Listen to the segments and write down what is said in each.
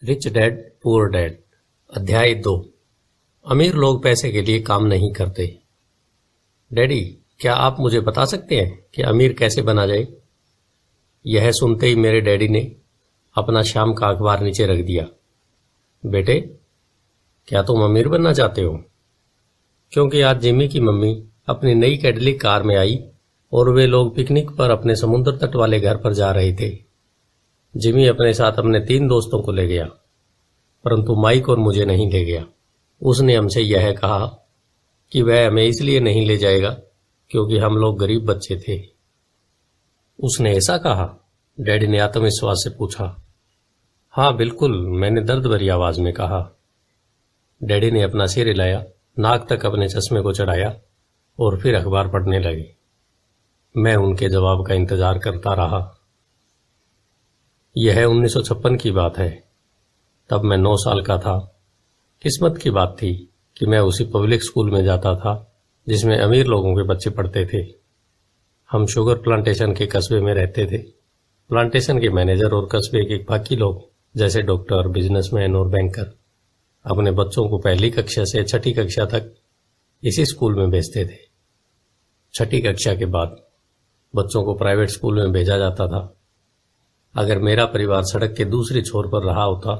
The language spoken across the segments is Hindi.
रिच डैड पुअर डैड अध्याय 2। अमीर लोग पैसे के लिए काम नहीं करते। डैडी, क्या आप मुझे बता सकते हैं कि अमीर कैसे बना जाए? यह सुनते ही मेरे डैडी ने अपना शाम का अखबार नीचे रख दिया। बेटे, क्या तुम अमीर बनना चाहते हो? क्योंकि आज जिमी की मम्मी अपनी नई कैडिलैक कार में आई और वे लोग पिकनिक पर अपने समुद्र तट वाले घर पर जा रहे थे। जिमी अपने साथ अपने 3 दोस्तों को ले गया, परंतु माइक और मुझे नहीं ले गया। उसने हमसे यह कहा कि वह हमें इसलिए नहीं ले जाएगा क्योंकि हम लोग गरीब बच्चे थे। उसने ऐसा कहा? डैडी ने आत्मविश्वास से पूछा। हाँ बिल्कुल, मैंने दर्द भरी आवाज में कहा। डैडी ने अपना सिर हिलाया, नाक तक अपने चश्मे को चढ़ाया और फिर अखबार पढ़ने लगे। मैं उनके जवाब का इंतजार करता रहा। यह 1956 की बात है। तब मैं 9 साल का था। किस्मत की बात थी कि मैं उसी पब्लिक स्कूल में जाता था जिसमें अमीर लोगों के बच्चे पढ़ते थे। हम शुगर प्लांटेशन के कस्बे में रहते थे। प्लांटेशन के मैनेजर और कस्बे के बाकी लोग जैसे डॉक्टर, बिजनेसमैन और बैंकर अपने बच्चों को पहली कक्षा से 6ठी कक्षा तक इसी स्कूल में भेजते थे। 6ठी कक्षा के बाद बच्चों को प्राइवेट स्कूल में भेजा जाता था। अगर मेरा परिवार सड़क के दूसरी छोर पर रहा होता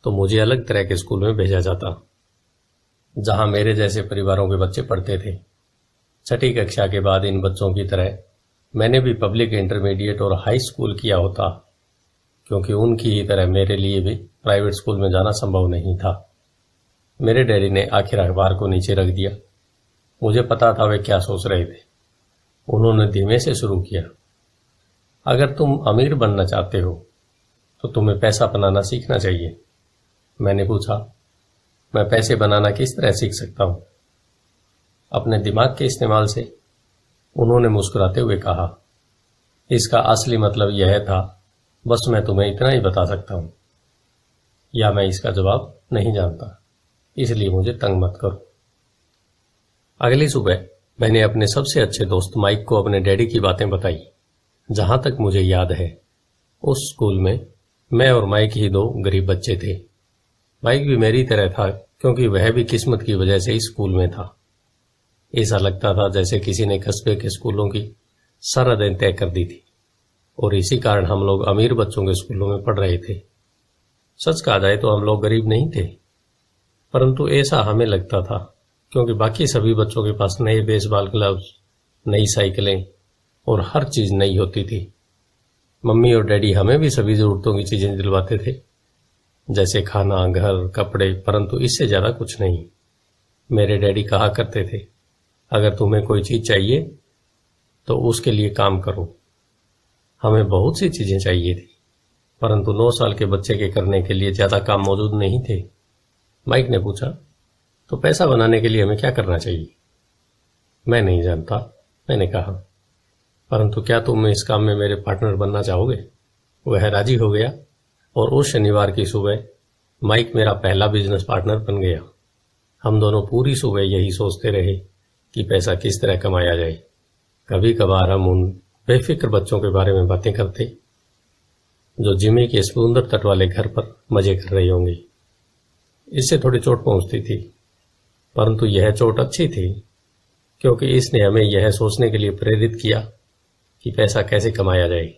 तो मुझे अलग तरह के स्कूल में भेजा जाता जहां मेरे जैसे परिवारों के बच्चे पढ़ते थे। 6ठी कक्षा के बाद इन बच्चों की तरह मैंने भी पब्लिक इंटरमीडिएट और हाई स्कूल किया होता, क्योंकि उनकी ही तरह मेरे लिए भी प्राइवेट स्कूल में जाना संभव नहीं था। मेरे डैडी ने आखिर अखबार को नीचे रख दिया। मुझे पता था वे क्या सोच रहे थे। उन्होंने धीमे से शुरू किया। अगर तुम अमीर बनना चाहते हो तो तुम्हें पैसा बनाना सीखना चाहिए। मैंने पूछा, मैं पैसे बनाना किस तरह सीख सकता हूं? अपने दिमाग के इस्तेमाल से, उन्होंने मुस्कुराते हुए कहा। इसका असली मतलब यह था, बस मैं तुम्हें इतना ही बता सकता हूं, या मैं इसका जवाब नहीं जानता, इसलिए मुझे तंग मत करो। अगली सुबह मैंने अपने सबसे अच्छे दोस्त माइक को अपने डैडी की बातें बताई। जहां तक मुझे याद है, उस स्कूल में मैं और माइक ही 2 गरीब बच्चे थे। माइक भी मेरी तरह था, क्योंकि वह भी किस्मत की वजह से इस स्कूल में था। ऐसा लगता था जैसे किसी ने कस्बे के स्कूलों की सरहदें तय कर दी थी और इसी कारण हम लोग अमीर बच्चों के स्कूलों में पढ़ रहे थे। सच कहा जाए तो हम लोग गरीब नहीं थे, परंतु ऐसा हमें लगता था, क्योंकि बाकी सभी बच्चों के पास नए बेसबॉल ग्लव्स, नई साइकिलें और हर चीज नई होती थी। मम्मी और डैडी हमें भी सभी जरूरतों की चीजें दिलवाते थे, जैसे खाना, घर, कपड़े, परंतु इससे ज्यादा कुछ नहीं। मेरे डैडी कहा करते थे, अगर तुम्हें कोई चीज चाहिए तो उसके लिए काम करो। हमें बहुत सी चीजें चाहिए थी, परंतु 9 साल के बच्चे के करने के लिए ज्यादा काम मौजूद नहीं थे। माइक ने पूछा, तो पैसा बनाने के लिए हमें क्या करना चाहिए? मैं नहीं जानता, मैंने कहा, परंतु क्या तुम इस काम में मेरे पार्टनर बनना चाहोगे? वह राजी हो गया और उस शनिवार की सुबह माइक मेरा पहला बिजनेस पार्टनर बन गया। हम दोनों पूरी सुबह यही सोचते रहे कि पैसा किस तरह कमाया जाए। कभी कभार हम उन बेफिक्र बच्चों के बारे में बातें करते जो जिमी के समुद्र तट वाले घर पर मजे कर रहे होंगे। इससे थोड़ी चोट पहुंचती थी, परंतु यह चोट अच्छी थी, क्योंकि इसने हमें यह सोचने के लिए प्रेरित किया कि पैसा कैसे कमाया जाए।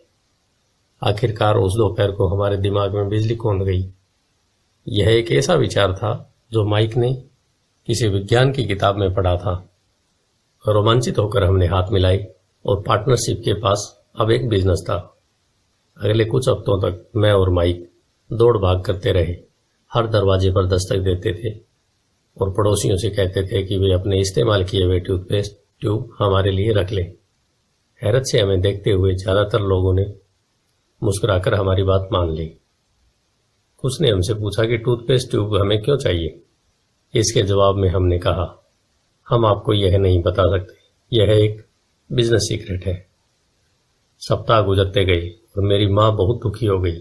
आखिरकार उस दोपहर को हमारे दिमाग में बिजली कौंध गई। यह एक ऐसा विचार था जो माइक ने किसी विज्ञान की किताब में पढ़ा था। रोमांचित होकर हमने हाथ मिलाए और पार्टनरशिप के पास अब एक बिजनेस था। अगले कुछ हफ्तों तक मैं और माइक दौड़ भाग करते रहे। हर दरवाजे पर दस्तक देते थे और पड़ोसियों से कहते थे कि वे अपने इस्तेमाल किए हुए टूथपेस्ट ट्यूब हमारे लिए रख लें। हैरत से हमें देखते हुए ज्यादातर लोगों ने मुस्कुराकर हमारी बात मान ली। कुछ ने हमसे पूछा कि टूथपेस्ट ट्यूब हमें क्यों चाहिए। इसके जवाब में हमने कहा, हम आपको यह नहीं बता सकते, यह एक बिजनेस सीक्रेट है। सप्ताह गुजरते गए और मेरी माँ बहुत दुखी हो गई।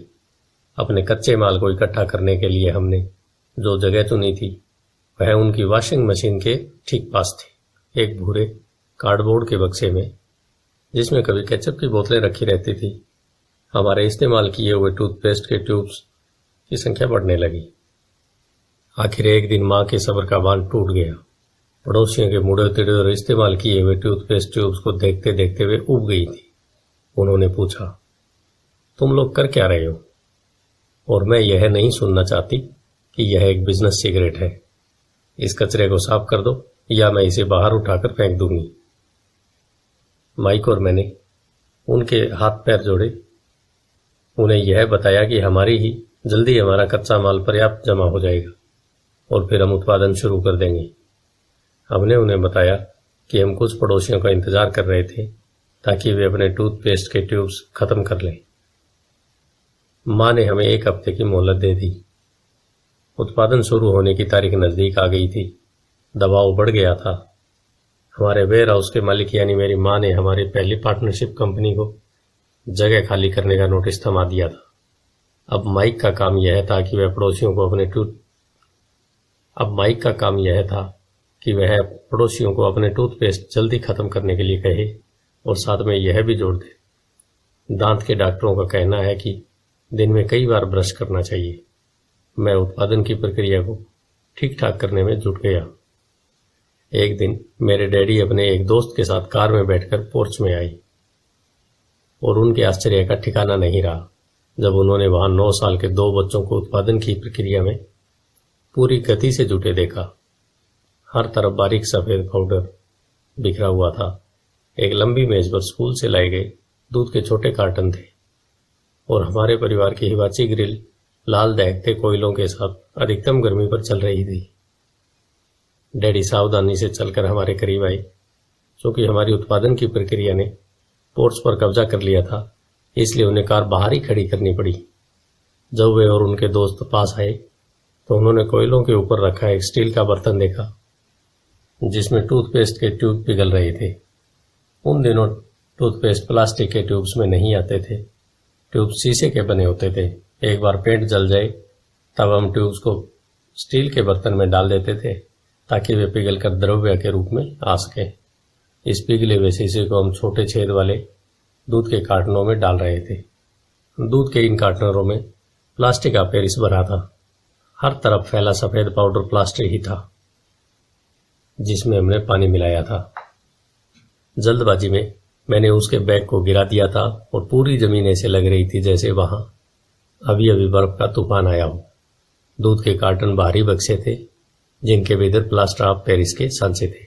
अपने कच्चे माल को इकट्ठा करने के लिए हमने जो जगह चुनी थी वह उनकी वॉशिंग मशीन के ठीक पास थी, एक भूरे कार्डबोर्ड के बक्से में, जिसमें कभी केचप की बोतलें रखी रहती थी। हमारे इस्तेमाल किए हुए टूथपेस्ट के ट्यूब्स की संख्या बढ़ने लगी। आखिर एक दिन माँ के सब्र का बांध टूट गया। पड़ोसियों के मुड़े तिड़े और इस्तेमाल किए हुए टूथपेस्ट ट्यूब्स को देखते देखते वे उब गई थी। उन्होंने पूछा, तुम लोग कर क्या रहे हो? और मैं यह नहीं सुनना चाहती कि यह एक बिजनेस सिगरेट है। इस कचरे को साफ कर दो या मैं इसे बाहर उठाकर फेंक दूंगी। माइक और मैंने उनके हाथ पैर जोड़े, उन्हें यह बताया कि जल्दी हमारा कच्चा माल पर्याप्त जमा हो जाएगा और फिर हम उत्पादन शुरू कर देंगे। हमने उन्हें बताया कि हम कुछ पड़ोसियों का इंतजार कर रहे थे ताकि वे अपने टूथपेस्ट के ट्यूब्स खत्म कर लें। माँ ने हमें 1 हफ्ते की मोहलत दे दी। उत्पादन शुरू होने की तारीख नजदीक आ गई थी। दबाव बढ़ गया था। हमारे वेयर हाउस के मालिक यानी मेरी माँ ने हमारी पहली पार्टनरशिप कंपनी को जगह खाली करने का नोटिस थमा दिया था। अब माइक का काम यह था कि वह पड़ोसियों को अपने टूथपेस्ट जल्दी खत्म करने के लिए कहे और साथ में यह भी जोड़ दे। दांत के डॉक्टरों का कहना है कि दिन में कई बार ब्रश करना चाहिए। मैं उत्पादन की प्रक्रिया को ठीक ठाक करने में जुट गया। एक दिन मेरे डैडी अपने एक दोस्त के साथ कार में बैठकर पोर्च में आए और उनके आश्चर्य का ठिकाना नहीं रहा जब उन्होंने वहां 9 साल के 2 बच्चों को उत्पादन की प्रक्रिया में पूरी गति से जुटे देखा। हर तरफ बारीक सफेद पाउडर बिखरा हुआ था। एक लंबी मेज पर स्कूल से लाए गए दूध के छोटे कार्टन थे और हमारे परिवार की हिवाची ग्रिल लाल दहकते कोयलों के साथ अधिकतम गर्मी पर चल रही थी। डैडी सावधानी से चलकर हमारे करीब आए। क्योंकि हमारी उत्पादन की प्रक्रिया ने पोर्च पर कब्जा कर लिया था, इसलिए उन्हें कार बाहर ही खड़ी करनी पड़ी। जब वे और उनके दोस्त पास आए तो उन्होंने कोयलों के ऊपर रखा एक स्टील का बर्तन देखा जिसमें टूथपेस्ट के ट्यूब पिघल रहे थे। उन दिनों टूथपेस्ट प्लास्टिक के ट्यूब्स में नहीं आते थे। ट्यूब शीशे के बने होते थे। एक बार पेंट जल जाए तब हम ट्यूब्स को स्टील के बर्तन में डाल देते थे ताकि वे पिघलकर द्रव्य के रूप में आ सके। इस पिघले हुए शीशे को हम छोटे छेद वाले दूध के कार्टनों में डाल रहे थे। दूध के इन कार्टनरों में प्लास्टिक का पेरिस भरा था। हर तरफ फैला सफेद पाउडर प्लास्टिक ही था जिसमें हमने पानी मिलाया था। जल्दबाजी में मैंने उसके बैग को गिरा दिया था और पूरी जमीन ऐसे लग रही थी जैसे वहां अभी अभी बर्फ का तूफान आया हो। दूध के कार्टन भारी बक्से थे जिनके भीतर प्लास्टर ऑफ पेरिस के सांचे थे।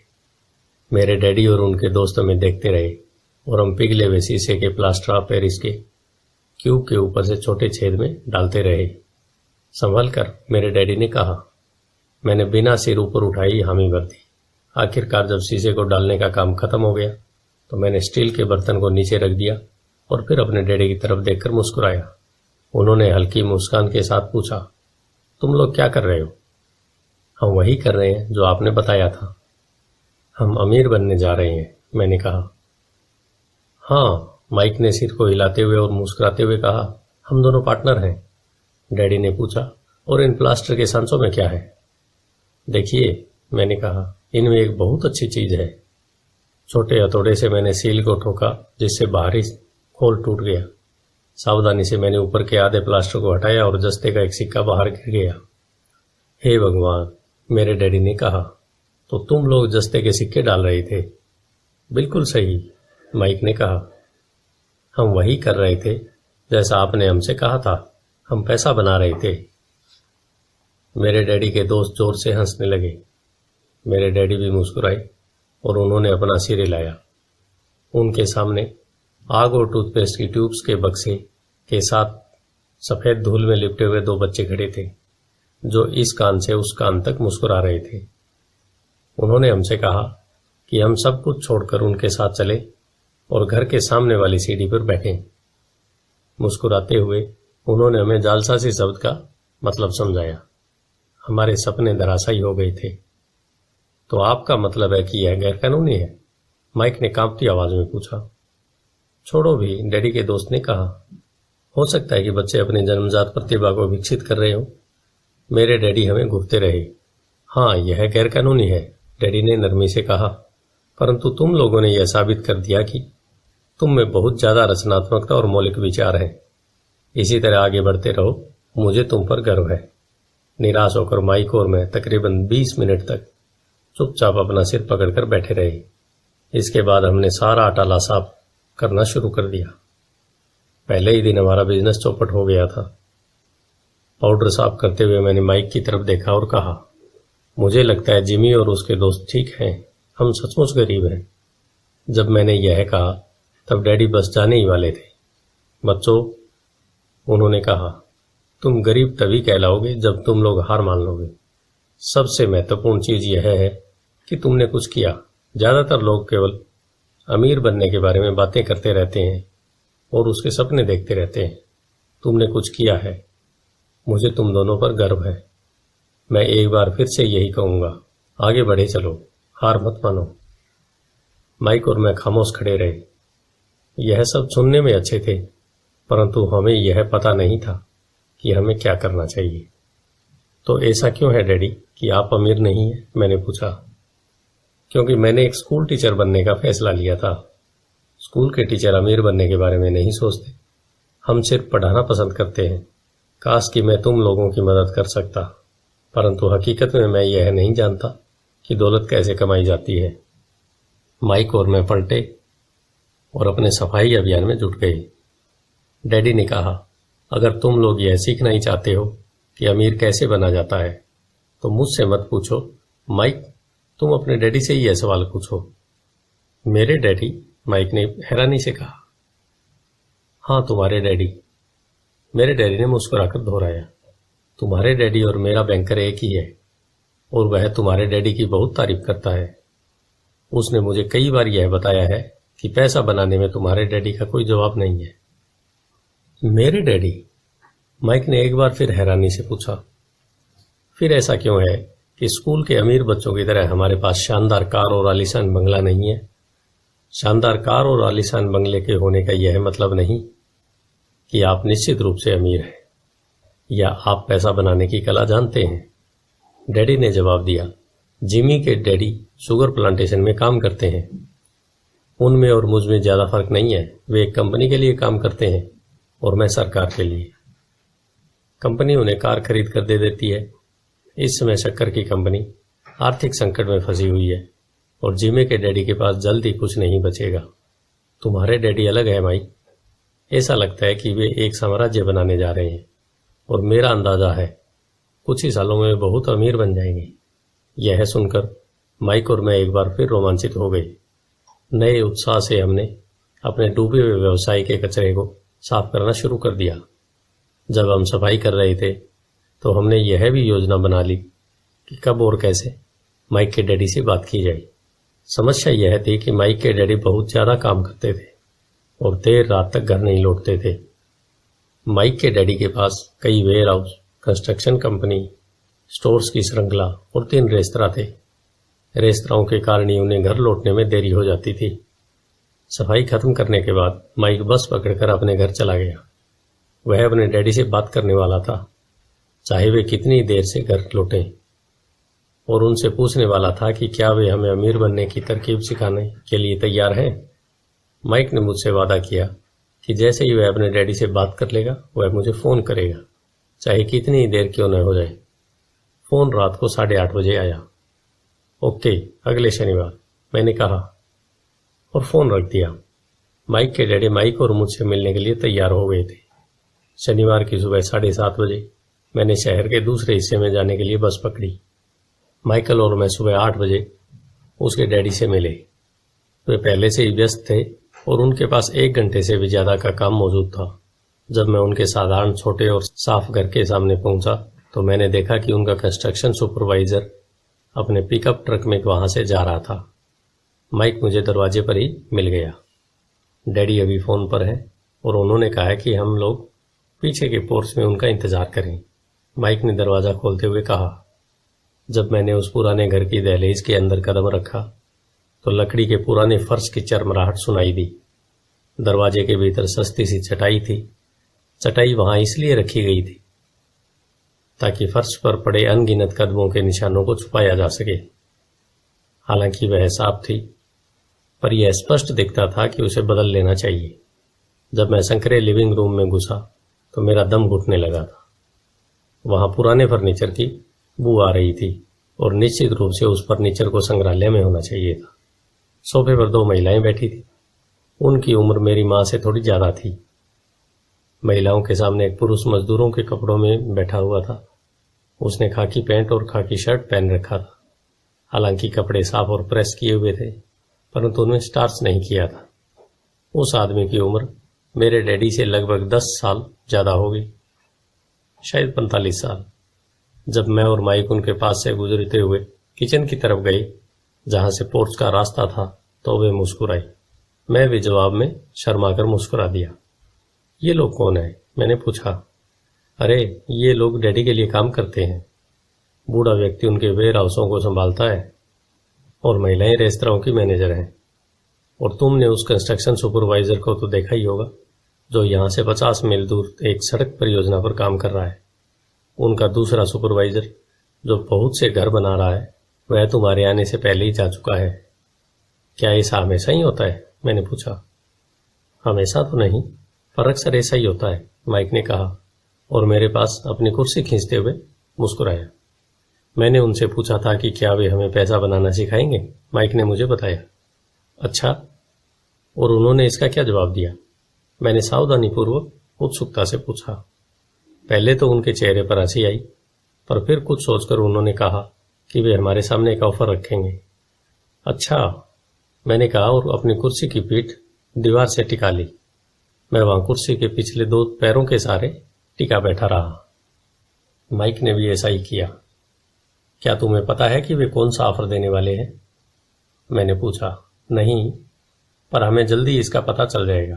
मेरे डैडी और उनके दोस्त हमें देखते रहे और हम पिघले हुए शीशे के प्लास्टर ऑफ पेरिस के क्यूब के ऊपर से छोटे छेद में डालते रहे। संभल कर, मेरे डैडी ने कहा। मैंने बिना सिर ऊपर उठाई हामी भर दी। आखिरकार जब शीशे को डालने का काम खत्म हो गया तो मैंने स्टील के बर्तन को नीचे रख दिया और फिर अपने डैडी की तरफ देखकर मुस्कुराया। उन्होंने हल्की मुस्कान के साथ पूछा, तुम लोग क्या कर रहे हो? हम वही कर रहे हैं जो आपने बताया था। हम अमीर बनने जा रहे हैं, मैंने कहा। हाँ, माइक ने सिर को हिलाते हुए और मुस्कुराते हुए कहा। हम दोनों पार्टनर हैं। डैडी ने पूछा, और इन प्लास्टर के सांचों में क्या है? देखिए, मैंने कहा, इनमें एक बहुत अच्छी चीज है। छोटे हथौड़े से मैंने सील को ठोका जिससे बाहरी खोल टूट गया। सावधानी से मैंने ऊपर के आधे प्लास्टर को हटाया और जस्ते का एक सिक्का बाहर गिर गया। हे भगवान, मेरे डैडी ने कहा, तो तुम लोग जस्ते के सिक्के डाल रहे थे? बिल्कुल सही, माइक ने कहा। हम वही कर रहे थे जैसा आपने हमसे कहा था। हम पैसा बना रहे थे। मेरे डैडी के दोस्त जोर से हंसने लगे। मेरे डैडी भी मुस्कुराए और उन्होंने अपना सिर हिलाया। उनके सामने आग और टूथपेस्ट की ट्यूब्स के बक्से के साथ सफेद धूल में लिपटे हुए 2 बच्चे खड़े थे जो इस कान से उस कान तक मुस्कुरा रहे थे। उन्होंने हमसे कहा कि हम सब कुछ छोड़कर उनके साथ चले और घर के सामने वाली सीढ़ी पर बैठें। मुस्कुराते हुए उन्होंने हमें जालसाजी शब्द का मतलब समझाया। हमारे सपने धराशायी हो गए थे। तो आपका मतलब है कि यह गैरकानूनी है? माइक ने कांपती आवाज में पूछा। छोड़ो भी, डैडी के दोस्त ने कहा। हो सकता है कि बच्चे अपनी जन्मजात प्रतिभा को विकसित कर रहे हो। मेरे डैडी हमें घूरते रहे। हाँ, यह गैरकानूनी है, डैडी ने नरमी से कहा, परंतु तुम लोगों ने यह साबित कर दिया कि तुम में बहुत ज्यादा रचनात्मकता और मौलिक विचार हैं। इसी तरह आगे बढ़ते रहो मुझे तुम पर गर्व है। निराश होकर माइक और मैं तकरीबन 20 मिनट तक चुपचाप अपना सिर पकड़कर बैठे रहे। इसके बाद हमने सारा अटाला साफ करना शुरू कर दिया। पहले ही दिन हमारा बिजनेस चौपट हो गया था। पाउडर साफ करते हुए मैंने माइक की तरफ देखा और कहा, मुझे लगता है जिमी और उसके दोस्त ठीक हैं, हम सचमुच गरीब हैं। जब मैंने यह कहा तब डैडी बस जाने ही वाले थे। बच्चों, उन्होंने कहा, तुम गरीब तभी कहलाओगे जब तुम लोग हार मान लोगे। सबसे महत्वपूर्ण चीज यह है कि तुमने कुछ किया। ज्यादातर लोग केवल अमीर बनने के बारे में बातें करते रहते हैं और उसके सपने देखते रहते हैं। तुमने कुछ किया है। मुझे तुम दोनों पर गर्व है। मैं एक बार फिर से यही कहूंगा, आगे बढ़े चलो, हार मत मानो। माइक और मैं खामोश खड़े रहे। यह सब सुनने में अच्छे थे, परंतु हमें यह पता नहीं था कि हमें क्या करना चाहिए। तो ऐसा क्यों है डैडी कि आप अमीर नहीं हैं? मैंने पूछा। क्योंकि मैंने एक स्कूल टीचर बनने का फैसला लिया था। स्कूल के टीचर अमीर बनने के बारे में नहीं सोचते, हम सिर्फ पढ़ाना पसंद करते हैं। काश कि मैं तुम लोगों की मदद कर सकता, परंतु हकीकत में मैं यह नहीं जानता कि दौलत कैसे कमाई जाती है। माइक और मैं पलटे और अपने सफाई अभियान में जुट गए। डैडी ने कहा, अगर तुम लोग यह सीखना ही चाहते हो कि अमीर कैसे बना जाता है तो मुझसे मत पूछो। माइक, तुम अपने डैडी से ही यह सवाल पूछो। मेरे डैडी? माइक ने हैरानी से कहा। हाँ, तुम्हारे डैडी। मेरे डैडी ने मुस्कुराकर दोहराया। तुम्हारे डैडी और मेरा बैंकर एक ही है और वह तुम्हारे डैडी की बहुत तारीफ करता है। उसने मुझे कई बार यह बताया है कि पैसा बनाने में तुम्हारे डैडी का कोई जवाब नहीं है। मेरे डैडी? माइक ने एक बार फिर हैरानी से पूछा। फिर ऐसा क्यों है कि स्कूल के अमीर बच्चों की तरह हमारे पास शानदार कार और आलीशान बंगला नहीं है? शानदार कार और आलीशान बंगले के होने का यह मतलब नहीं कि आप निश्चित रूप से अमीर हैं या आप पैसा बनाने की कला जानते हैं। डैडी ने जवाब दिया, जिमी के डैडी शुगर प्लांटेशन में काम करते हैं। उनमें और मुझ में ज्यादा फर्क नहीं है। वे एक कंपनी के लिए काम करते हैं और मैं सरकार के लिए। कंपनी उन्हें कार खरीद कर दे देती है। इस समय शक्कर की कंपनी आर्थिक संकट में फंसी हुई है और जिमी के डैडी के पास जल्द ही कुछ नहीं बचेगा। तुम्हारे डैडी अलग है माइक। ऐसा लगता है कि वे एक साम्राज्य बनाने जा रहे हैं और मेरा अंदाजा है कुछ ही सालों में बहुत अमीर बन जाएंगे। यह सुनकर माइक और मैं एक बार फिर रोमांचित हो गए। नए उत्साह से हमने अपने डूबे हुए व्यवसाय के कचरे को साफ करना शुरू कर दिया। जब हम सफाई कर रहे थे तो हमने यह भी योजना बना ली कि कब और कैसे माइक के डैडी से बात की जाए। समस्या यह थी कि माइक के डैडी बहुत ज्यादा काम करते थे और देर रात तक घर नहीं लौटते थे। माइक के डैडी के पास कई warehouse, construction company, stores की श्रृंखला और 3 रेस्तरां थे। रेस्तराओं के कारण ही उन्हें घर लौटने में देरी हो जाती थी। सफाई खत्म करने के बाद माइक बस पकड़कर अपने घर चला गया। वह अपने डैडी से बात करने वाला था, चाहे वे कितनी देर से घर लौटें, और उनसे पूछने वाला था कि क्या वे हमें अमीर बनने की तरकीब सिखाने के लिए तैयार हैं। माइक ने मुझसे वादा किया कि जैसे ही वह अपने डैडी से बात कर लेगा वह मुझे फोन करेगा, चाहे कितनी ही देर क्यों न हो जाए। फोन रात को 8:30 बजे आया। ओके, अगले शनिवार, मैंने कहा और फोन रख दिया। माइक के डैडी माइक और मुझसे मिलने के लिए तैयार हो गए थे। शनिवार की सुबह 7:30 बजे मैंने शहर के दूसरे हिस्से में जाने के लिए बस पकड़ी। माइकल और मैं सुबह 8 बजे उसके डैडी से मिले। वे पहले से ही व्यस्त थे और उनके पास 1 घंटे से भी ज्यादा का काम मौजूद था। जब मैं उनके साधारण छोटे और साफ घर के सामने पहुंचा तो मैंने देखा कि उनका कंस्ट्रक्शन सुपरवाइजर अपने पिकअप ट्रक में वहां से जा रहा था। माइक मुझे दरवाजे पर ही मिल गया। डैडी अभी फोन पर है और उन्होंने कहा है कि हम लोग पीछे के पोर्च में उनका इंतजार करें। माइक ने दरवाजा खोलते हुए कहा। जब मैंने उस पुराने घर की दहलीज के अंदर कदम रखा तो लकड़ी के पुराने फर्श की चरमराहट सुनाई दी। दरवाजे के भीतर सस्ती सी चटाई थी। चटाई वहां इसलिए रखी गई थी ताकि फर्श पर पड़े अनगिनत कदमों के निशानों को छुपाया जा सके। हालांकि वह साफ थी, पर यह स्पष्ट दिखता था कि उसे बदल लेना चाहिए। जब मैं संकरे लिविंग रूम में घुसा तो मेरा दम घुटने लगा था। वहां पुराने फर्नीचर की बू आ रही थी और निश्चित रूप से उस फर्नीचर को संग्रहालय में होना चाहिए था। सोफे पर 2 महिलाएं बैठी थी। उनकी उम्र मेरी मां से थोड़ी ज्यादा थी। महिलाओं के सामने एक पुरुष मजदूरों के कपड़ों में बैठा हुआ था। उसने खाकी पैंट और खाकी शर्ट पहन रखा था। हालांकि कपड़े साफ और प्रेस किए हुए थे, परंतु उन्हें स्टार्च नहीं किया था। उस आदमी की उम्र मेरे डैडी से लगभग 10 साल ज्यादा होगी, शायद 45 साल। जब मैं और माइक उनके पास से गुजरते हुए किचन की तरफ गए, जहां से पोर्च का रास्ता था, तो वे मुस्कुराई। मैं भी जवाब में शर्माकर मुस्कुरा दिया। ये लोग कौन है? मैंने पूछा। अरे, ये लोग डैडी के लिए काम करते हैं। बूढ़ा व्यक्ति उनके वेयर हाउसों को संभालता है और महिलाएं रेस्तरां की मैनेजर हैं। और तुमने उस कंस्ट्रक्शन सुपरवाइजर को तो देखा ही होगा, जो यहां से 50 मील दूर एक सड़क परियोजना पर काम कर रहा है। उनका दूसरा सुपरवाइजर, जो बहुत से घर बना रहा है, वह तुम्हारे आने से पहले ही जा चुका है। क्या ऐसा हमेशा ही होता है? मैंने पूछा। हमेशा तो नहीं, पर अक्सर ऐसा ही होता है, माइक ने कहा और मेरे पास अपनी कुर्सी खींचते हुए मुस्कुराया। मैंने उनसे पूछा था कि क्या वे हमें पैसा बनाना सिखाएंगे। माइक ने मुझे बताया। अच्छा, और उन्होंने इसका क्या जवाब दिया? मैंने सावधानीपूर्वक उत्सुकता से पूछा। पहले तो उनके चेहरे पर हंसी आई, पर फिर कुछ सोचकर उन्होंने कहा कि वे हमारे सामने एक ऑफर रखेंगे। अच्छा, मैंने कहा और अपनी कुर्सी की पीठ दीवार से टिका ली। मैं वहां कुर्सी के पिछले 2 पैरों के सहारे टिका बैठा रहा। माइक ने भी ऐसा ही किया। क्या तुम्हें पता है कि वे कौन सा ऑफर देने वाले हैं? मैंने पूछा। नहीं, पर हमें जल्दी इसका पता चल जाएगा।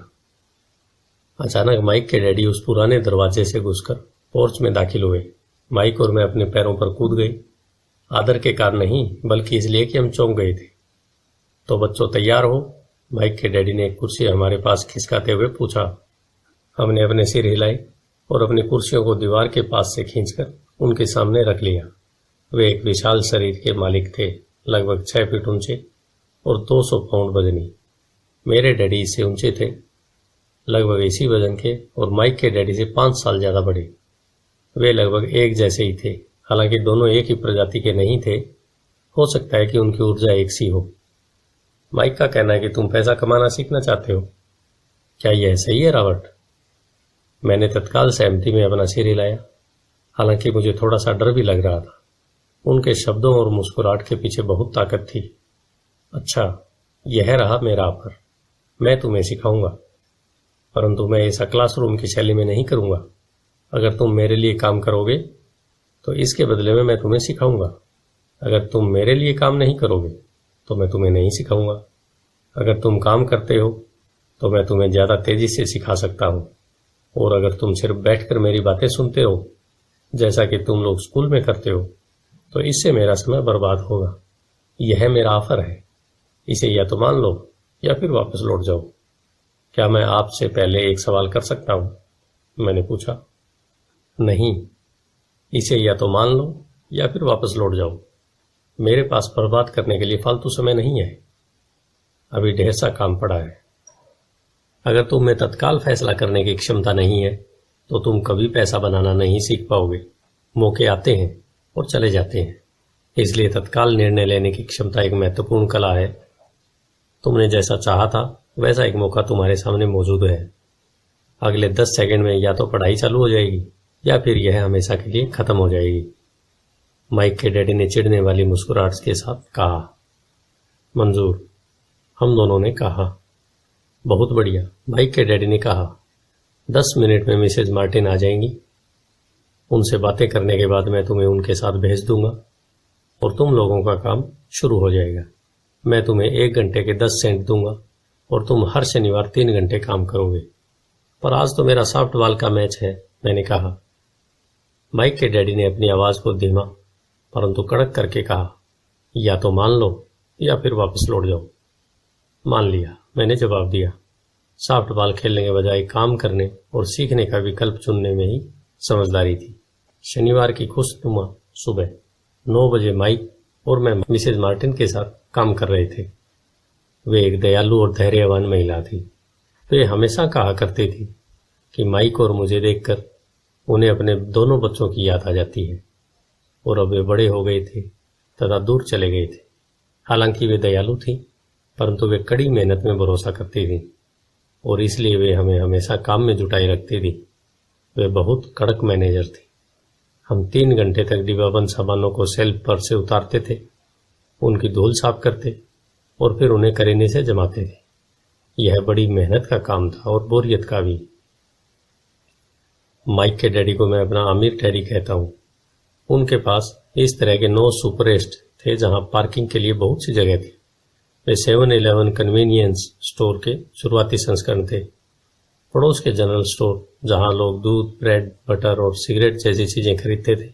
अचानक माइक के डैडी उस पुराने दरवाजे से घुसकर पोर्च में दाखिल हुए। माइक और मैं अपने पैरों पर कूद गए। आदर के कारण नहीं, बल्कि इसलिए कि हम चौंक गए थे। तो बच्चों, तैयार हो? माइक के डैडी ने एक कुर्सी हमारे पास खिसकाते हुए पूछा। हमने अपने सिर हिलाए और अपनी कुर्सियों को दीवार के पास से खींचकर उनके सामने रख लिया। वे एक विशाल शरीर के मालिक थे, लगभग 6 फीट ऊंचे और 200 पाउंड वजनी। मेरे डैडी इससे ऊंचे थे, लगभग इसी वजन के, और माइक के डैडी से 5 साल ज्यादा बड़े। वे लगभग एक जैसे ही थे, हालांकि दोनों एक ही प्रजाति के नहीं थे। हो सकता है कि उनकी ऊर्जा एक सी हो। माइक का कहना है कि तुम पैसा कमाना सीखना चाहते हो। क्या यह सही है, रॉबर्ट? मैंने तत्काल सहमति में अपना सिर हिलाया, हालांकि मुझे थोड़ा सा डर भी लग रहा था। उनके शब्दों और मुस्कुराहट के पीछे बहुत ताकत थी। अच्छा, यह रहा मेरा ऑफर। मैं तुम्हें सिखाऊंगा, परंतु मैं ऐसा क्लासरूम की शैली में नहीं करूंगा। अगर तुम मेरे लिए काम करोगे तो इसके बदले में मैं तुम्हें सिखाऊंगा। अगर तुम मेरे लिए काम नहीं करोगे तो मैं तुम्हें नहीं सिखाऊंगा। अगर तुम काम करते हो तो मैं तुम्हें ज्यादा तेजी से सिखा सकता हूं, और अगर तुम सिर्फ बैठकर मेरी बातें सुनते हो, जैसा कि तुम लोग स्कूल में करते हो, तो इससे मेरा समय बर्बाद होगा। यह मेरा ऑफर है। इसे या तो मान लो या फिर वापस लौट जाओ। क्या मैं आपसे पहले एक सवाल कर सकता हूं? मैंने पूछा। नहीं, इसे या तो मान लो या फिर वापस लौट जाओ। मेरे पास बर्बाद करने के लिए फालतू समय नहीं है। अभी ढेर सा काम पड़ा है। अगर तुम में तत्काल फैसला करने की क्षमता नहीं है तो तुम कभी पैसा बनाना नहीं सीख पाओगे। मौके आते हैं और चले जाते हैं, इसलिए तत्काल निर्णय लेने की क्षमता एक महत्वपूर्ण कला है। तुमने जैसा चाहा था वैसा एक मौका तुम्हारे सामने मौजूद है। अगले 10 सेकंड में या तो पढ़ाई चालू हो जाएगी या फिर यह हमेशा के लिए खत्म हो जाएगी। माइक के डैडी ने चिढ़ने वाली मुस्कुराहट के साथ कहा। मंजूर, हम दोनों ने कहा। बहुत बढ़िया, माइक के डैडी ने कहा। 10 मिनट में मिसेज मार्टिन आ जाएंगी। उनसे बातें करने के बाद मैं तुम्हें उनके साथ भेज दूंगा और तुम लोगों का काम शुरू हो जाएगा। मैं तुम्हें 1 घंटे के 10 सेंट दूंगा और तुम हर शनिवार 3 घंटे काम करोगे। पर आज तो मेरा सॉफ्टबॉल का मैच है, मैंने कहा। माइक के डैडी ने अपनी आवाज को धीमा परंतु कड़क करके कहा, या तो मान लो या फिर वापस लौट जाओ। मान लिया, मैंने जवाब दिया। सॉफ्टबॉल खेलने के बजाय काम करने और सीखने का विकल्प चुनने में ही समझदारी थी। शनिवार की खुशनुमा सुबह 9 बजे माइक और मैं मिसेज मार्टिन के साथ काम कर रहे थे। वे एक दयालु और धैर्यवान महिला थी। वे हमेशा कहा करती थी कि माइक और मुझे देखकर उन्हें अपने दोनों बच्चों की याद आ जाती है, और अब वे बड़े हो गए थे तथा दूर चले गए थे। हालांकि वे दयालु थी, परंतु वे कड़ी मेहनत में भरोसा करती थी, और इसलिए वे हमें हमेशा काम में जुटाई रखती थी। वे बहुत कड़क मैनेजर थी। हम 3 घंटे तक डिब्बाबंद सामानों को शेल्फ पर से उतारते थे, उनकी धूल साफ करते और फिर उन्हें करीने से जमाते थे। यह बड़ी मेहनत का काम था और बोरियत का भी। माइक के डैडी को मैं अपना अमीर डैडी कहता हूँ। उनके पास इस तरह के 9 सुपरेस्ट थे जहां पार्किंग के लिए बहुत सी जगह थी। वे 7-Eleven कन्वीनियंस स्टोर के शुरुआती संस्करण थे। पड़ोस के जनरल स्टोर जहां लोग दूध, ब्रेड, बटर और सिगरेट जैसी चीजें खरीदते थे।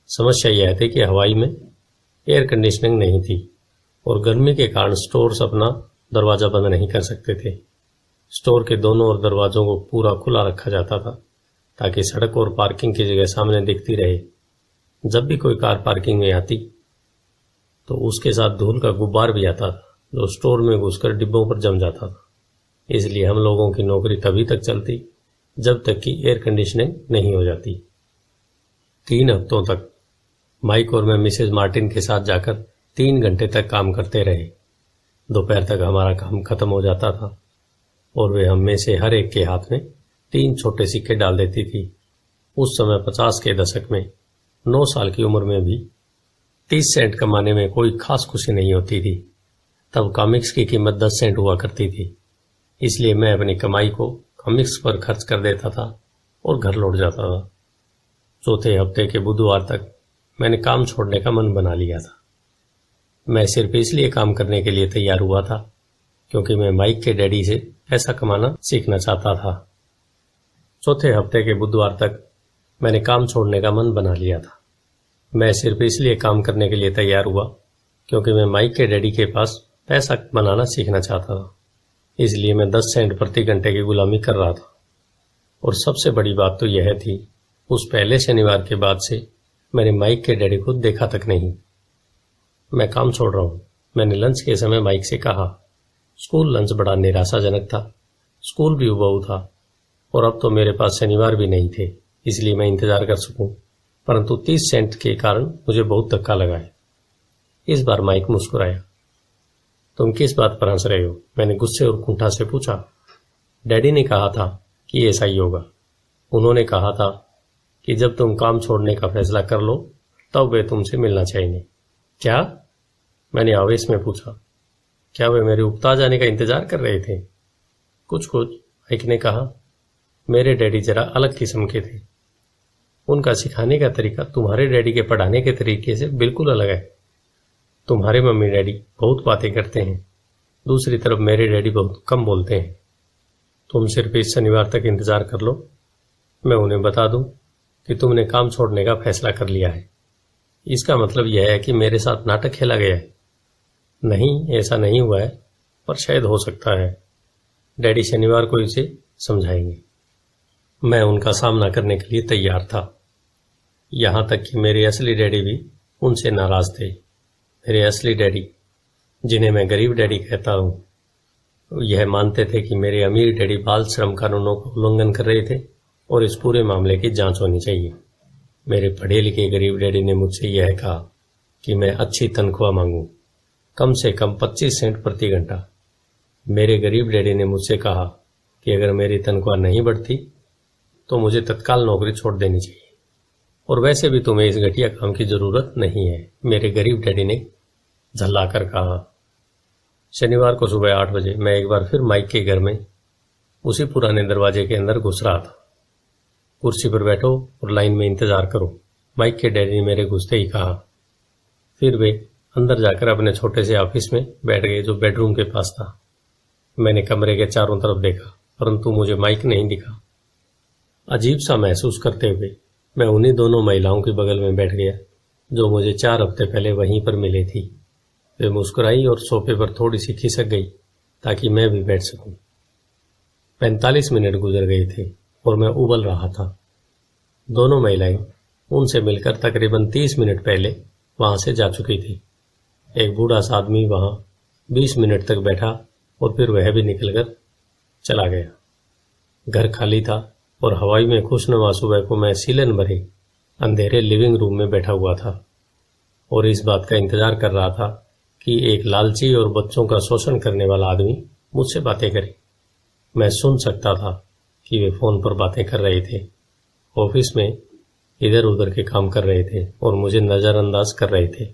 समस्या यह थी कि हवाई में एयर कंडीशनिंग नहीं थी और गर्मी के कारण स्टोर्स अपना दरवाजा बंद नहीं कर सकते थे। स्टोर के दोनों ओर दरवाजों को पूरा खुला रखा जाता था ताकि सड़क और पार्किंग की जगह सामने दिखती रहे। जब भी कोई कार पार्किंग में आती तो उसके साथ धूल का गुब्बार भी आता था जो स्टोर में घुसकर डिब्बों पर जम जाता था। इसलिए हम लोगों की नौकरी तभी तक चलती जब तक कि एयर कंडीशनिंग नहीं हो जाती। 3 हफ्तों तक माइक और मैं मिसेज मार्टिन के साथ जाकर 3 घंटे तक काम करते रहे। दोपहर तक हमारा काम खत्म हो जाता था और वे हम में से हर एक के हाथ में 3 छोटे सिक्के डाल देती थी। उस समय 50 के दशक में 9 साल की उम्र में भी 30 सेंट कमाने में कोई खास खुशी नहीं होती थी। तब कॉमिक्स की कीमत 10 सेंट हुआ करती थी, इसलिए मैं अपनी कमाई को कॉमिक्स पर खर्च कर देता था और घर लौट जाता था। चौथे हफ्ते के बुधवार तक मैंने काम छोड़ने का मन बना लिया था। मैं सिर्फ इसलिए काम करने के लिए तैयार हुआ था क्योंकि मैं माइक के डैडी से पैसा कमाना सीखना चाहता था। चौथे हफ्ते के बुधवार तक मैंने काम छोड़ने का मन बना लिया था। मैं सिर्फ इसलिए काम करने के लिए तैयार हुआ क्योंकि मैं माइक के डैडी के पास पैसा बनाना सीखना चाहता था। इसलिए मैं 10 सेंट प्रति घंटे की गुलामी कर रहा था। और सबसे बड़ी बात तो यह थी, उस पहले शनिवार के बाद से मैंने माइक के डैडी को देखा तक नहीं। मैं काम छोड़ रहा हूं, मैंने लंच के समय माइक से कहा। स्कूल लंच बड़ा निराशाजनक था। स्कूल भी उबाऊ था और अब तो मेरे पास शनिवार भी नहीं थे, इसलिए मैं इंतजार कर सकूं। परंतु 30 सेंट के कारण मुझे बहुत धक्का लगा है। इस बार माइक मुस्कुराया। तुम किस बात पर हंस रहे हो? मैंने गुस्से और कुंठा से पूछा। डैडी ने कहा था कि ऐसा ही होगा। उन्होंने कहा था कि जब तुम काम छोड़ने का फैसला कर लो तब वे तुमसे मिलना चाहेंगे। क्या? मैंने आवेश में पूछा। क्या वे मेरे उकता जाने का इंतजार कर रहे थे? कुछ कुछ, माइक ने कहा। मेरे डैडी जरा अलग किस्म के थे। उनका सिखाने का तरीका तुम्हारे डैडी के पढ़ाने के तरीके से बिल्कुल अलग है। तुम्हारे मम्मी डैडी बहुत बातें करते हैं, दूसरी तरफ मेरे डैडी बहुत कम बोलते हैं। तुम सिर्फ इस शनिवार तक इंतजार कर लो, मैं उन्हें बता दूं कि तुमने काम छोड़ने का फैसला कर लिया है। इसका मतलब यह है कि मेरे साथ नाटक खेला गया है। नहीं, ऐसा नहीं हुआ है, पर शायद हो सकता है। डैडी शनिवार को इसे समझाएंगे। मैं उनका सामना करने के लिए तैयार था, यहां तक कि मेरे असली डैडी भी उनसे नाराज थे। मेरे असली डैडी, जिन्हें मैं गरीब डैडी कहता हूं, यह मानते थे कि मेरे अमीर डैडी बाल श्रम कानूनों का उल्लंघन कर रहे थे और इस पूरे मामले की जांच होनी चाहिए। मेरे पढ़े लिखे गरीब डैडी ने मुझसे यह कहा कि मैं अच्छी तनख्वाह मांगूं, कम से कम 25 सेंट प्रति घंटा। मेरे गरीब डैडी ने मुझसे कहा कि अगर मेरी तनख्वाह नहीं बढ़ती तो मुझे तत्काल नौकरी छोड़ देनी चाहिए, और वैसे भी तुम्हें इस घटिया काम की जरूरत नहीं है, मेरे गरीब डैडी ने झल्लाकर कहा। शनिवार को सुबह 8 बजे मैं एक बार फिर माइक के घर में उसी पुराने दरवाजे के अंदर घुस रहा था। कुर्सी पर बैठो और लाइन में इंतजार करो, माइक के डैडी ने मेरे घुसते ही कहा। फिर वे अंदर जाकर अपने छोटे से ऑफिस में बैठ गए जो बेडरूम के पास था। मैंने कमरे के चारों तरफ देखा, परंतु मुझे माइक नहीं दिखा। अजीब सा महसूस करते हुए मैं उन्हीं दोनों महिलाओं के बगल में बैठ गया जो मुझे 4 हफ्ते पहले वहीं पर मिली थी। वे मुस्कुराई और सोफे पर थोड़ी सी खिसक गई ताकि मैं भी बैठ सकूं। 45 मिनट गुजर गए थे और मैं उबल रहा था। दोनों महिलाएं उनसे मिलकर तकरीबन 30 मिनट पहले वहां से जा चुकी थी। एक बूढ़ा सा आदमी वहां 20 मिनट तक बैठा और फिर वह भी निकलकर चला गया। घर खाली था और हवाई में खुशनुमा सुबह को मैं सीलन भरे अंधेरे लिविंग रूम में बैठा हुआ था और इस बात का इंतजार कर रहा था कि एक लालची और बच्चों का शोषण करने वाला आदमी मुझसे बातें करे। मैं सुन सकता था कि वे फोन पर बातें कर रहे थे, ऑफिस में इधर उधर के काम कर रहे थे और मुझे नजरअंदाज कर रहे थे।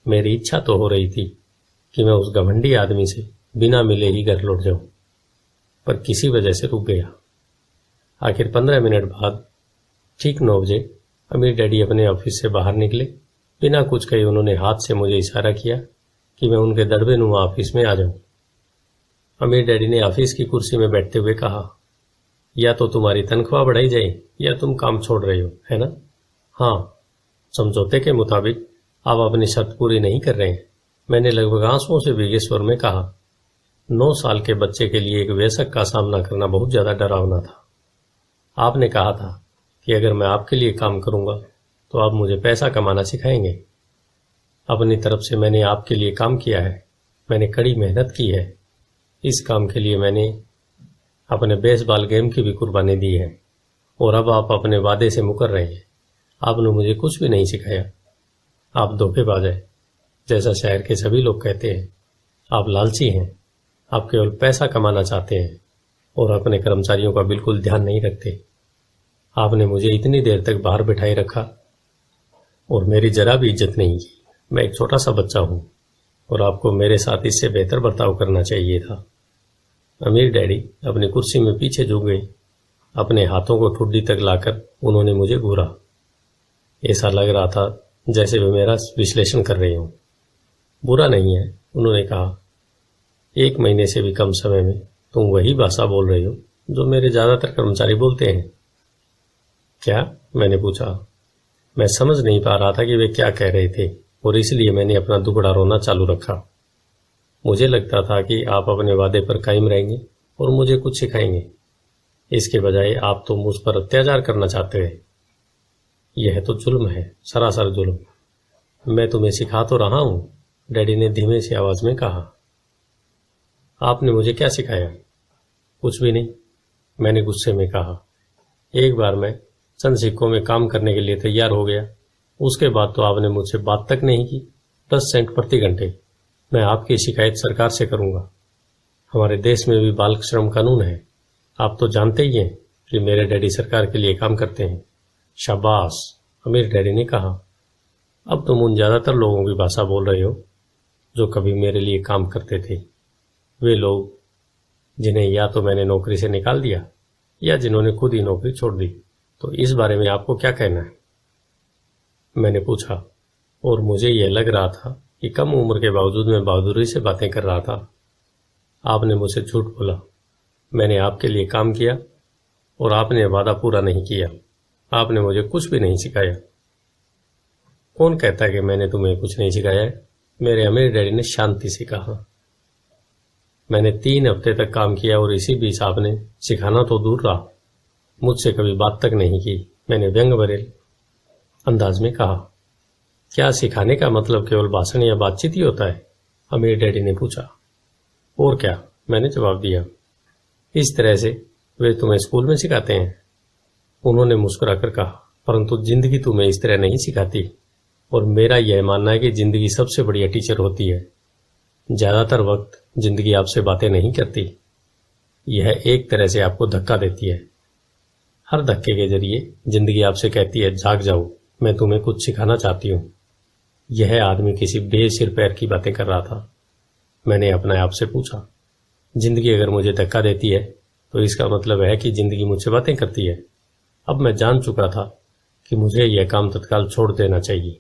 मेरी इच्छा तो हो रही थी कि मैं उस घमंडी आदमी से बिना मिले ही घर लौट जाऊं, पर किसी वजह से रुक गया। आखिर 15 मिनट बाद ठीक 9 बजे अमीर डैडी अपने ऑफिस से बाहर निकले। बिना कुछ कहे उन्होंने हाथ से मुझे इशारा किया कि मैं उनके दड़बेनुमा ऑफिस में आ जाऊं। अमीर डैडी ने ऑफिस की कुर्सी में बैठते हुए कहा, या तो तुम्हारी तनख्वाह बढ़ाई जाए या तुम काम छोड़ रहे हो, है ना? हाँ, समझौते के मुताबिक आप अपनी शर्त पूरी नहीं कर रहे हैं, मैंने लगभग आंसुओं से भीगे स्वर में कहा। 9 साल के बच्चे के लिए एक वयस्क का सामना करना बहुत ज्यादा डरावना था। आपने कहा था कि अगर मैं आपके लिए काम करूंगा तो आप मुझे पैसा कमाना सिखाएंगे। अपनी तरफ से मैंने आपके लिए काम किया है, मैंने कड़ी मेहनत की है। इस काम के लिए मैंने अपने बेसबॉल गेम की भी कुर्बानी दी है और अब आप अपने वादे से मुकर रहे हैं। आपने मुझे कुछ भी नहीं सिखाया। आप धोखेबाज हैं, जैसा शहर के सभी लोग कहते हैं। आप लालची हैं, आप केवल पैसा कमाना चाहते हैं और अपने कर्मचारियों का बिल्कुल ध्यान नहीं रखते। आपने मुझे इतनी देर तक बाहर बिठाए रखा और मेरी जरा भी इज्जत नहीं की। मैं एक छोटा सा बच्चा हूं और आपको मेरे साथ इससे बेहतर बर्ताव करना चाहिए था। अमीर डैडी अपनी कुर्सी में पीछे झुक गए। अपने हाथों को ठुड्डी तक लाकर उन्होंने मुझे घूरा। ऐसा लग रहा था जैसे वे मेरा विश्लेषण कर रहे हों। बुरा नहीं है, उन्होंने कहा। 1 महीने से भी कम समय में तुम वही भाषा बोल रहे हो जो मेरे ज्यादातर कर्मचारी बोलते हैं। क्या? मैंने पूछा। मैं समझ नहीं पा रहा था कि वे क्या कह रहे थे और इसलिए मैंने अपना दुखड़ा रोना चालू रखा। मुझे लगता था कि आप अपने वादे पर कायम रहेंगे और मुझे कुछ सिखाएंगे। इसके बजाय आप तो मुझ पर अत्याचार करना चाहते हैं। यह तो जुल्म है, सरासर जुल्म। मैं तुम्हें सिखा तो रहा हूं, डैडी ने धीमे सी आवाज में कहा। आपने मुझे क्या सिखाया? कुछ भी नहीं, मैंने गुस्से में कहा। एक बार मैं चंद सिक्कों में काम करने के लिए तैयार हो गया, उसके बाद तो आपने मुझसे बात तक नहीं की। 10 सेंट प्रति घंटे। मैं आपकी शिकायत सरकार से करूंगा। हमारे देश में भी बाल श्रम कानून है। आप तो जानते ही हैं कि मेरे डैडी सरकार के लिए काम करते हैं। शाबाश, अमीर डैडी ने कहा। अब तुम उन ज्यादातर लोगों की भाषा बोल रहे हो जो कभी मेरे लिए काम करते थे। वे लोग जिन्हें या तो मैंने नौकरी से निकाल दिया या जिन्होंने खुद ही नौकरी छोड़ दी। तो इस बारे में आपको क्या कहना है? मैंने पूछा और मुझे यह लग रहा था कि कम उम्र के बावजूद मैं बहादुरी से बातें कर रहा था। आपने मुझसे झूठ बोला। मैंने आपके लिए काम किया और आपने वादा पूरा नहीं किया। आपने मुझे कुछ भी नहीं सिखाया। कौन कहता है कि मैंने तुम्हें कुछ नहीं सिखाया है? मेरे अमीर डैडी ने शांति से कहा। मैंने 3 हफ्ते तक काम किया और इसी बीच आपने सिखाना तो दूर रहा, मुझसे कभी बात तक नहीं की। मैंने व्यंग भरे अंदाज में कहा। क्या सिखाने का मतलब केवल भाषण या बातचीत ही होता है? अमीर डैडी ने पूछा। और क्या, मैंने जवाब दिया। इस तरह से वे तुम्हें स्कूल में सिखाते हैं? उन्होंने मुस्कुराकर कहा, परंतु जिंदगी तुम्हें इस तरह नहीं सिखाती और मेरा यह मानना है कि जिंदगी सबसे बढ़िया टीचर होती है। ज्यादातर वक्त जिंदगी आपसे बातें नहीं करती, यह एक तरह से आपको धक्का देती है। हर धक्के के जरिए जिंदगी आपसे कहती है, जाग जाओ, मैं तुम्हें कुछ सिखाना चाहती हूँ। यह आदमी किसी बेसिर पैर की बातें कर रहा था। मैंने अपने आप से पूछा, जिंदगी अगर मुझे धक्का देती है तो इसका मतलब है कि जिंदगी मुझसे बातें करती है। अब मैं जान चुका था कि मुझे यह काम तत्काल छोड़ देना चाहिए।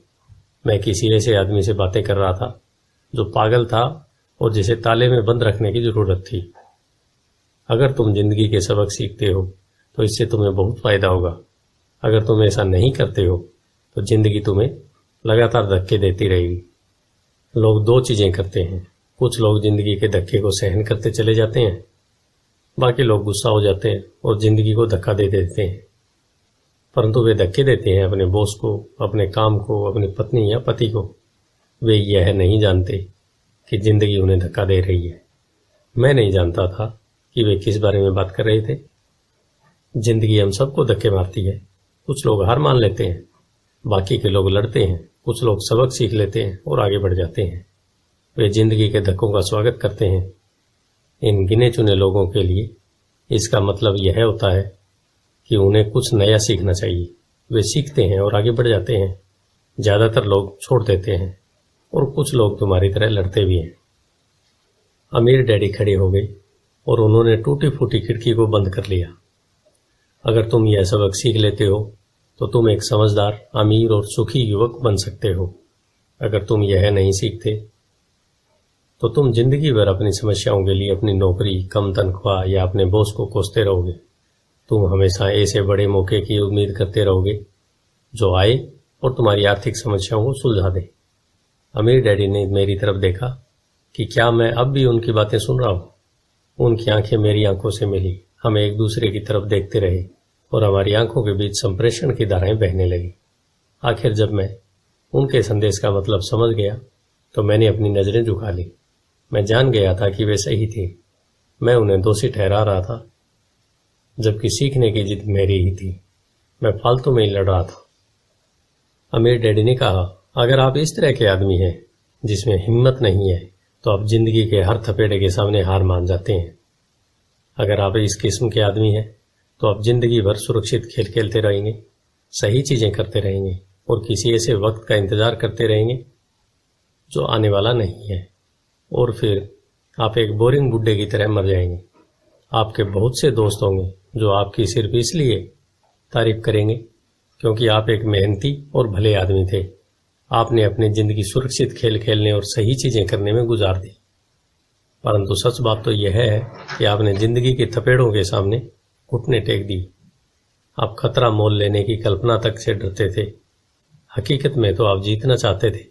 मैं किसी ऐसे आदमी से बातें कर रहा था जो पागल था और जिसे ताले में बंद रखने की जरूरत थी। अगर तुम जिंदगी के सबक सीखते हो तो इससे तुम्हें बहुत फायदा होगा। अगर तुम ऐसा नहीं करते हो तो जिंदगी तुम्हें लगातार धक्के देती रहेगी। लोग 2 चीजें करते हैं। कुछ लोग जिंदगी के धक्के को सहन करते चले जाते हैं, बाकी लोग गुस्सा हो जाते हैं और जिंदगी को धक्का दे देते हैं। परंतु वे धक्के देते हैं अपने बॉस को, अपने काम को, अपनी पत्नी या पति को। वे यह नहीं जानते कि जिंदगी उन्हें धक्का दे रही है। मैं नहीं जानता था कि वे किस बारे में बात कर रहे थे। जिंदगी हम सबको धक्के मारती है। कुछ लोग हार मान लेते हैं, बाकी के लोग लड़ते हैं, कुछ लोग सबक सीख लेते हैं और आगे बढ़ जाते हैं। वे जिंदगी के धक्कों का स्वागत करते हैं। इन गिने चुने लोगों के लिए इसका मतलब यह होता है कि उन्हें कुछ नया सीखना चाहिए। वे सीखते हैं और आगे बढ़ जाते हैं। ज्यादातर लोग छोड़ देते हैं और कुछ लोग तुम्हारी तरह लड़ते भी हैं। अमीर डैडी खड़े हो गए और उन्होंने टूटी फूटी खिड़की को बंद कर लिया। अगर तुम यह सबक सीख लेते हो तो तुम एक समझदार, अमीर और सुखी युवक बन सकते हो। अगर तुम यह नहीं सीखते तो तुम जिंदगी भर अपनी समस्याओं के लिए अपनी नौकरी, कम तनख्वाह या अपने बॉस को कोसते रहोगे। तुम हमेशा ऐसे बड़े मौके की उम्मीद करते रहोगे जो आए और तुम्हारी आर्थिक समस्याओं को सुलझा दे। अमीर डैडी ने मेरी तरफ देखा कि क्या मैं अब भी उनकी बातें सुन रहा हूं। उनकी आंखें मेरी आंखों से मिली। हम एक दूसरे की तरफ देखते रहे और हमारी आंखों के बीच संप्रेषण की धाराएं बहने लगी। आखिर जब मैं उनके संदेश का मतलब समझ गया तो मैंने अपनी नजरें झुका ली। मैं जान गया था कि वे सही थे। मैं उन्हें दोषी ठहरा रहा था, जबकि सीखने की जिद मेरी ही थी। मैं फालतू में ही लड़ रहा था। अमीर डैडी ने कहा, अगर आप इस तरह के आदमी हैं जिसमें हिम्मत नहीं है तो आप जिंदगी के हर थपेड़े के सामने हार मान जाते हैं। अगर आप इस किस्म के आदमी हैं तो आप जिंदगी भर सुरक्षित खेल खेलते रहेंगे, सही चीजें करते रहेंगे और किसी ऐसे वक्त का इंतजार करते रहेंगे जो आने वाला नहीं है, और फिर आप एक बोरिंग बुड्ढे की तरह मर जाएंगे। आपके बहुत से दोस्त होंगे जो आपकी सिर्फ इसलिए तारीफ करेंगे क्योंकि आप एक मेहनती और भले आदमी थे। आपने अपनी जिंदगी सुरक्षित खेल खेलने और सही चीजें करने में गुजार दी। परंतु सच बात तो यह है कि आपने जिंदगी के थपेड़ों के सामने घुटने टेक दी। आप खतरा मोल लेने की कल्पना तक से डरते थे। हकीकत में तो आप जीतना चाहते थे,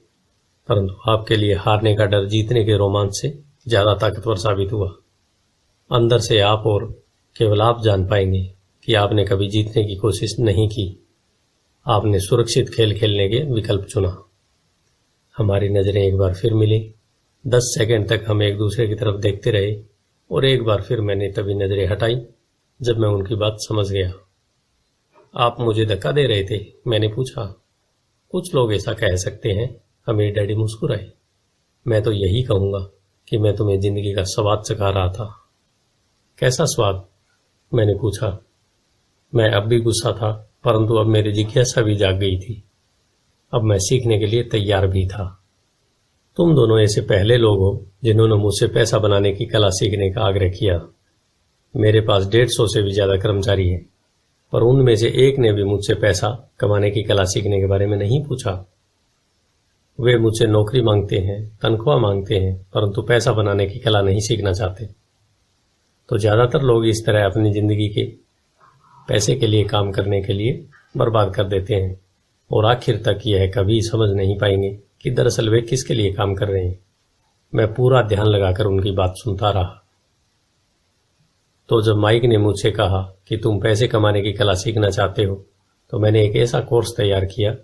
परंतु आपके लिए हारने का डर जीतने के रोमांच से ज्यादा ताकतवर साबित हुआ। अंदर से आप और केवल आप जान पाएंगे कि आपने कभी जीतने की कोशिश नहीं की। आपने सुरक्षित खेल खेलने के विकल्प चुना। हमारी नजरें एक बार फिर मिली। 10 सेकंड तक हम एक दूसरे की तरफ देखते रहे और एक बार फिर मैंने तभी नजरें हटाई जब मैं उनकी बात समझ गया। आप मुझे धक्का दे रहे थे? मैंने पूछा। कुछ लोग ऐसा कह सकते हैं, अमीर डैडी मुस्कुराए। मैं तो यही कहूंगा कि मैं तुम्हें जिंदगी का स्वाद चखा रहा था। कैसा स्वाद? मैंने पूछा। मैं अब भी गुस्सा था, परंतु अब मेरी जिज्ञासा भी जाग गई थी। अब मैं सीखने के लिए तैयार भी था। तुम दोनों ऐसे पहले लोग हो जिन्होंने मुझसे पैसा बनाने की कला सीखने का आग्रह किया। मेरे पास 150 से भी ज्यादा कर्मचारी हैं, पर उनमें से एक ने भी मुझसे पैसा कमाने की कला सीखने के बारे में नहीं पूछा। वे मुझसे नौकरी मांगते हैं, तनख्वाह मांगते हैं, परंतु पैसा बनाने की कला नहीं सीखना चाहते। तो ज्यादातर लोग इस तरह अपनी जिंदगी के पैसे के लिए काम करने के लिए बर्बाद कर देते हैं और आखिर तक यह कभी समझ नहीं पाएंगे कि दरअसल वे किसके लिए काम कर रहे हैं। मैं पूरा ध्यान लगाकर उनकी बात सुनता रहा। तो जब माइक ने मुझसे कहा कि तुम पैसे कमाने की कला सीखना चाहते हो, तो मैंने एक ऐसा कोर्स तैयार किया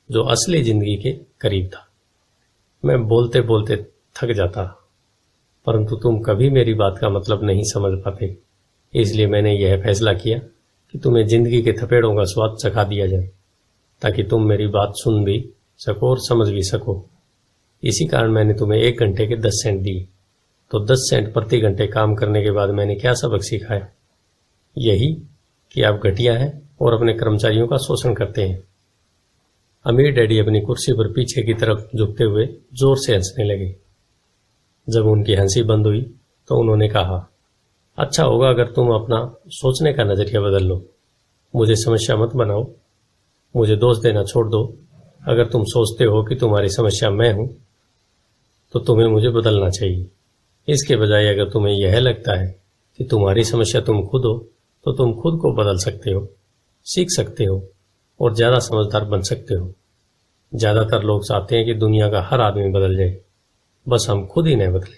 जो असली जिंदगी के करीब था। मैं बोलते बोलते थक जाता, परंतु तुम कभी मेरी बात का मतलब नहीं समझ पाते। इसलिए मैंने यह फैसला किया कि तुम्हें जिंदगी के थपेड़ों का स्वाद चखा दिया जाए, ताकि तुम मेरी बात सुन भी सको और समझ भी सको। इसी कारण मैंने तुम्हें 1 घंटे के 10 सेंट दिए। तो 10 सेंट प्रति घंटे काम करने के बाद मैंने क्या सबक सीखा है? यही कि आप घटिया हैं और अपने कर्मचारियों का शोषण करते हैं। अमीर डैडी अपनी कुर्सी पर पीछे की तरफ झुकते हुए जोर से हंसने लगे। जब उनकी हंसी बंद हुई तो उन्होंने कहा, अच्छा होगा अगर तुम अपना सोचने का नजरिया बदल लो। मुझे समस्या मत बनाओ, मुझे दोष देना छोड़ दो। अगर तुम सोचते हो कि तुम्हारी समस्या मैं हूं तो तुम्हें मुझे बदलना चाहिए। इसके बजाय अगर तुम्हें यह लगता है कि तुम्हारी समस्या तुम खुद हो तो तुम खुद को बदल सकते हो, सीख सकते हो और ज्यादा समझदार बन सकते हो। ज्यादातर लोग चाहते हैं कि दुनिया का हर आदमी बदल जाए, बस हम खुद ही नहीं बदले।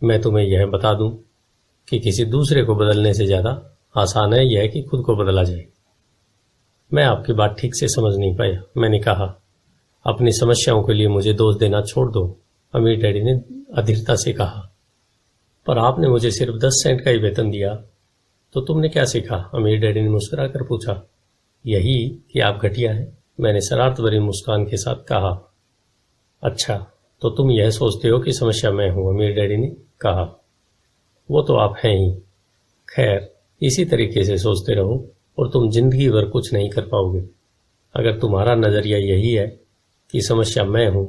मैं तुम्हें यह बता दूं कि किसी दूसरे को बदलने से ज्यादा आसान है यह कि खुद को बदला जाए। मैं आपकी बात ठीक से समझ नहीं पाया। मैंने कहा, अपनी समस्याओं के लिए मुझे दोष देना छोड़ दो। अमीर डैडी ने अधीरता से कहा, पर आपने मुझे सिर्फ 10 सेंट का ही वेतन दिया, तो तुमने क्या सीखा? अमीर डैडी ने मुस्कुरा कर पूछा। यही कि आप घटिया हैं, मैंने शरारत भरी मुस्कान के साथ कहा। अच्छा, तो तुम यह सोचते हो कि समस्या मैं हूं? अमीर डैडी ने कहा। वो तो आप हैं ही। खैर, इसी तरीके से सोचते रहो और तुम जिंदगी भर कुछ नहीं कर पाओगे। अगर तुम्हारा नजरिया यही है कि समस्या मैं हूं,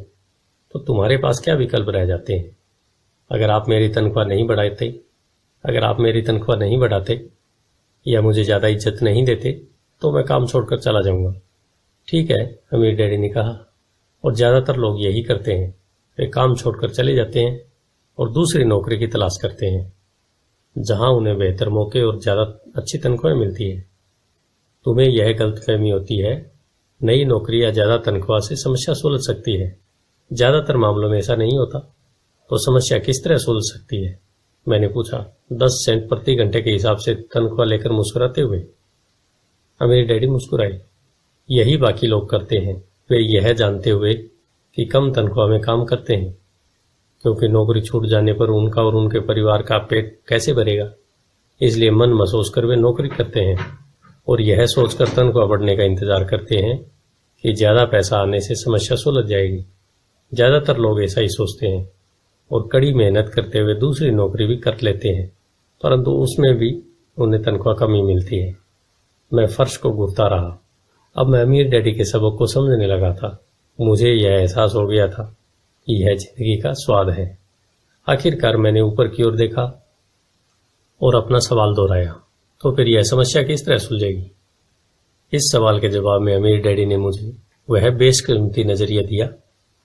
तो तुम्हारे पास क्या विकल्प रह जाते हैं? अगर आप मेरी तनख्वाह नहीं बढ़ाते या मुझे ज्यादा इज्जत नहीं देते, तो मैं काम छोड़कर चला जाऊंगा। ठीक है, अमीर डैडी ने कहा, और ज्यादातर लोग यही करते हैं। वे काम छोड़कर चले जाते हैं और दूसरी नौकरी की तलाश करते हैं, जहां उन्हें बेहतर मौके और ज्यादा अच्छी तनख्वाह मिलती है। तुम्हें यह गलतफहमी होती है, नई नौकरी या ज्यादा तनख्वाह से समस्या सुलझ सकती है। ज्यादातर मामलों में ऐसा नहीं होता। तो समस्या किस तरह सुलझ सकती है? मैंने पूछा, 10 सेंट प्रति घंटे के हिसाब से तनख्वाह लेकर मुस्कुराते हुए। अमीर डैडी मुस्कुराए। यही बाकी लोग करते हैं। वे यह जानते हुए कि कम तनख्वाह में काम करते हैं, क्योंकि नौकरी छूट जाने पर उनका और उनके परिवार का पेट कैसे भरेगा, इसलिए मन महसूस कर वे नौकरी करते हैं और यह सोचकर तनख्वाह बढ़ने का इंतजार करते हैं कि ज्यादा पैसा आने से समस्या सुलझ जाएगी। ज्यादातर लोग ऐसा ही सोचते हैं और कड़ी मेहनत करते हुए दूसरी नौकरी भी कर लेते हैं, परंतु उसमें भी उन्हें तनख्वाह कमी मिलती है। मैं फर्श को घूरता रहा। अब मैं अमीर डैडी के सबक को समझने लगा था। मुझे यह एहसास हो गया था कि यह जिंदगी का स्वाद है। आखिरकार मैंने ऊपर की ओर देखा और अपना सवाल दोहराया, तो फिर यह समस्या किस तरह सुलझेगी? इस सवाल के जवाब में अमीर डैडी ने मुझे वह बेशकीमती नजरिया दिया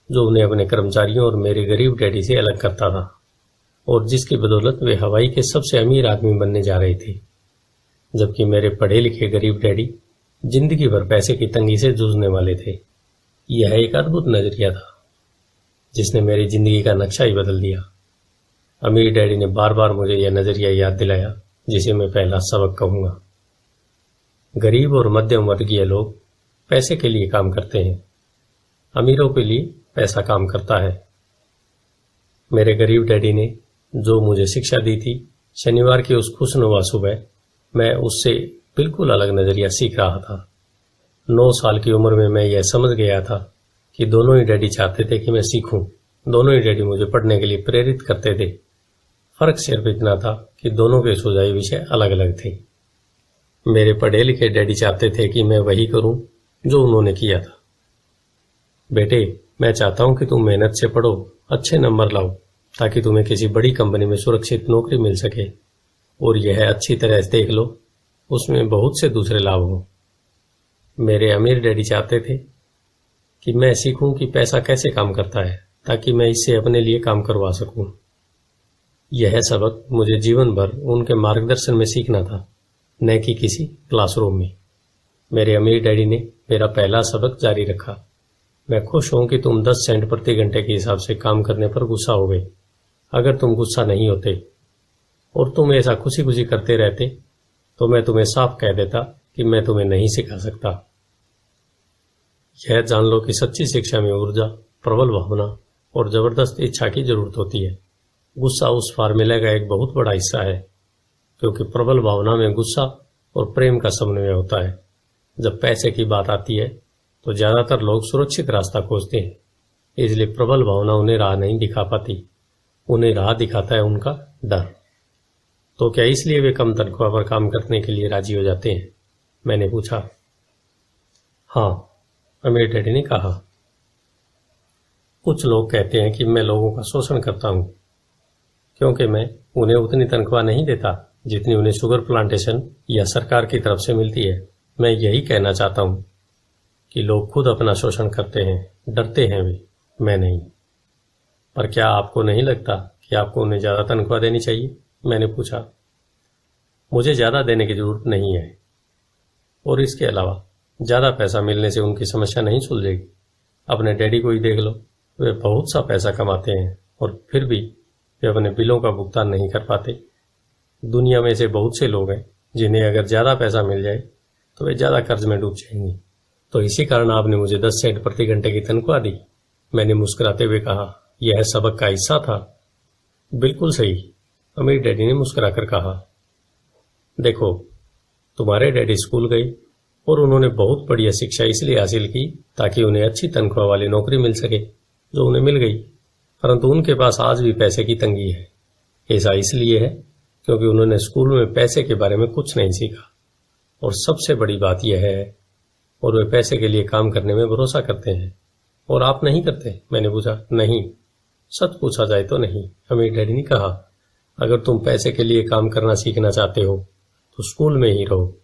जो उन्हें अपने कर्मचारियों और मेरे गरीब डैडी से अलग करता था, और जिसकी बदौलत वे हवाई के सबसे अमीर आदमी बनने जा रहे थे, जबकि मेरे पढ़े लिखे गरीब डैडी जिंदगी भर पैसे की तंगी से जूझने वाले थे। यह एक अद्भुत नजरिया था जिसने मेरी जिंदगी का नक्शा ही बदल दिया। अमीर डैडी ने बार बार मुझे यह नजरिया याद दिलाया, जिसे मैं पहला सबक कहूंगा। गरीब और मध्यम वर्गीय लोग पैसे के लिए काम करते हैं, अमीरों के लिए पैसा काम करता है। मेरे गरीब डैडी ने जो मुझे शिक्षा दी थी, शनिवार की उस खुशनुमा सुबह मैं उससे बिल्कुल अलग नजरिया सीख रहा था। 9 साल की उम्र में मैं यह समझ गया था कि दोनों ही डैडी चाहते थे कि मैं सीखूं। दोनों ही डैडी मुझे पढ़ने के लिए प्रेरित करते थे। फर्क सिर्फ इतना था कि दोनों के सुझाए विषय अलग अलग थे। मेरे पढ़े लिखे डैडी चाहते थे कि मैं वही करूं जो उन्होंने किया था। बेटे, मैं चाहता हूं कि तुम मेहनत से पढ़ो, अच्छे नंबर लाओ, ताकि तुम्हें किसी बड़ी कंपनी में सुरक्षित नौकरी मिल सके, और यह अच्छी तरह से देख लो, उसमें बहुत से दूसरे लाभ हों। मेरे अमीर डैडी चाहते थे कि मैं सीखूं कि पैसा कैसे काम करता है, ताकि मैं इससे अपने लिए काम करवा सकूं। यह सबक मुझे जीवन भर उनके मार्गदर्शन में सीखना था, न कि किसी क्लासरूम में। मेरे अमीर डैडी ने मेरा पहला सबक जारी रखा। मैं खुश हूं कि तुम 10 सेंट प्रति घंटे के हिसाब से काम करने पर गुस्सा हो गए। अगर तुम गुस्सा नहीं होते और तुम ऐसा खुशी खुशी करते रहते, तो मैं तुम्हें साफ कह देता कि मैं तुम्हें नहीं सिखा सकता। यह जान लो कि सच्ची शिक्षा में ऊर्जा, प्रबल भावना और जबरदस्त इच्छा की जरूरत होती है। गुस्सा उस फार्मूले का एक बहुत बड़ा हिस्सा है, क्योंकि प्रबल भावना में गुस्सा और प्रेम का समन्वय होता है। जब पैसे की बात आती है तो ज्यादातर लोग सुरक्षित रास्ता खोजते हैं, इसलिए प्रबल भावना उन्हें राह नहीं दिखा पाती। उन्हें राह दिखाता है उनका डर। तो क्या इसलिए वे कम तनख्वाह पर काम करने के लिए राजी हो जाते हैं? मैंने पूछा। हाँ, अमीर डैडी ने कहा। कुछ लोग कहते हैं कि मैं लोगों का शोषण करता हूं, क्योंकि मैं उन्हें उतनी तनख्वाह नहीं देता जितनी उन्हें शुगर प्लांटेशन या सरकार की तरफ से मिलती है। मैं यही कहना चाहता हूं कि लोग खुद अपना शोषण करते हैं, डरते हैं वे, मैं नहीं। पर क्या आपको नहीं लगता कि आपको उन्हें ज्यादा तनख्वाह देनी चाहिए? मैंने पूछा। मुझे ज्यादा देने की जरूरत नहीं है, और इसके अलावा ज्यादा पैसा मिलने से उनकी समस्या नहीं सुलझेगी। अपने डैडी को ही देख लो, वे बहुत सा पैसा कमाते हैं और फिर भी वे अपने बिलों का भुगतान नहीं कर पाते। दुनिया में से बहुत से लोग हैं जिन्हें अगर ज्यादा पैसा मिल जाए तो वे ज्यादा कर्ज में डूब जाएंगे। तो इसी कारण आपने मुझे 10 सेंट प्रति घंटे की तनख्वाह दी? मैंने मुस्कुराते हुए कहा। यह सबक का हिस्सा था। बिल्कुल सही, अमीर डैडी ने मुस्कुराकर कहा। देखो, तुम्हारे डैडी स्कूल गए और उन्होंने बहुत बढ़िया शिक्षा इसलिए हासिल की ताकि उन्हें अच्छी तनख्वाह वाली नौकरी मिल सके, जो उन्हें मिल गई। परंतु उनके पास आज भी पैसे की तंगी है। ऐसा इसलिए है क्योंकि उन्होंने स्कूल में पैसे के बारे में कुछ नहीं सीखा। और सबसे बड़ी बात यह है, और वे पैसे के लिए काम करने में भरोसा करते हैं। और आप नहीं करते? मैंने पूछा। नहीं, सच पूछा जाए तो नहीं, अमीर डैडी ने कहा। अगर तुम पैसे के लिए काम करना सीखना चाहते हो तो स्कूल में ही रहो।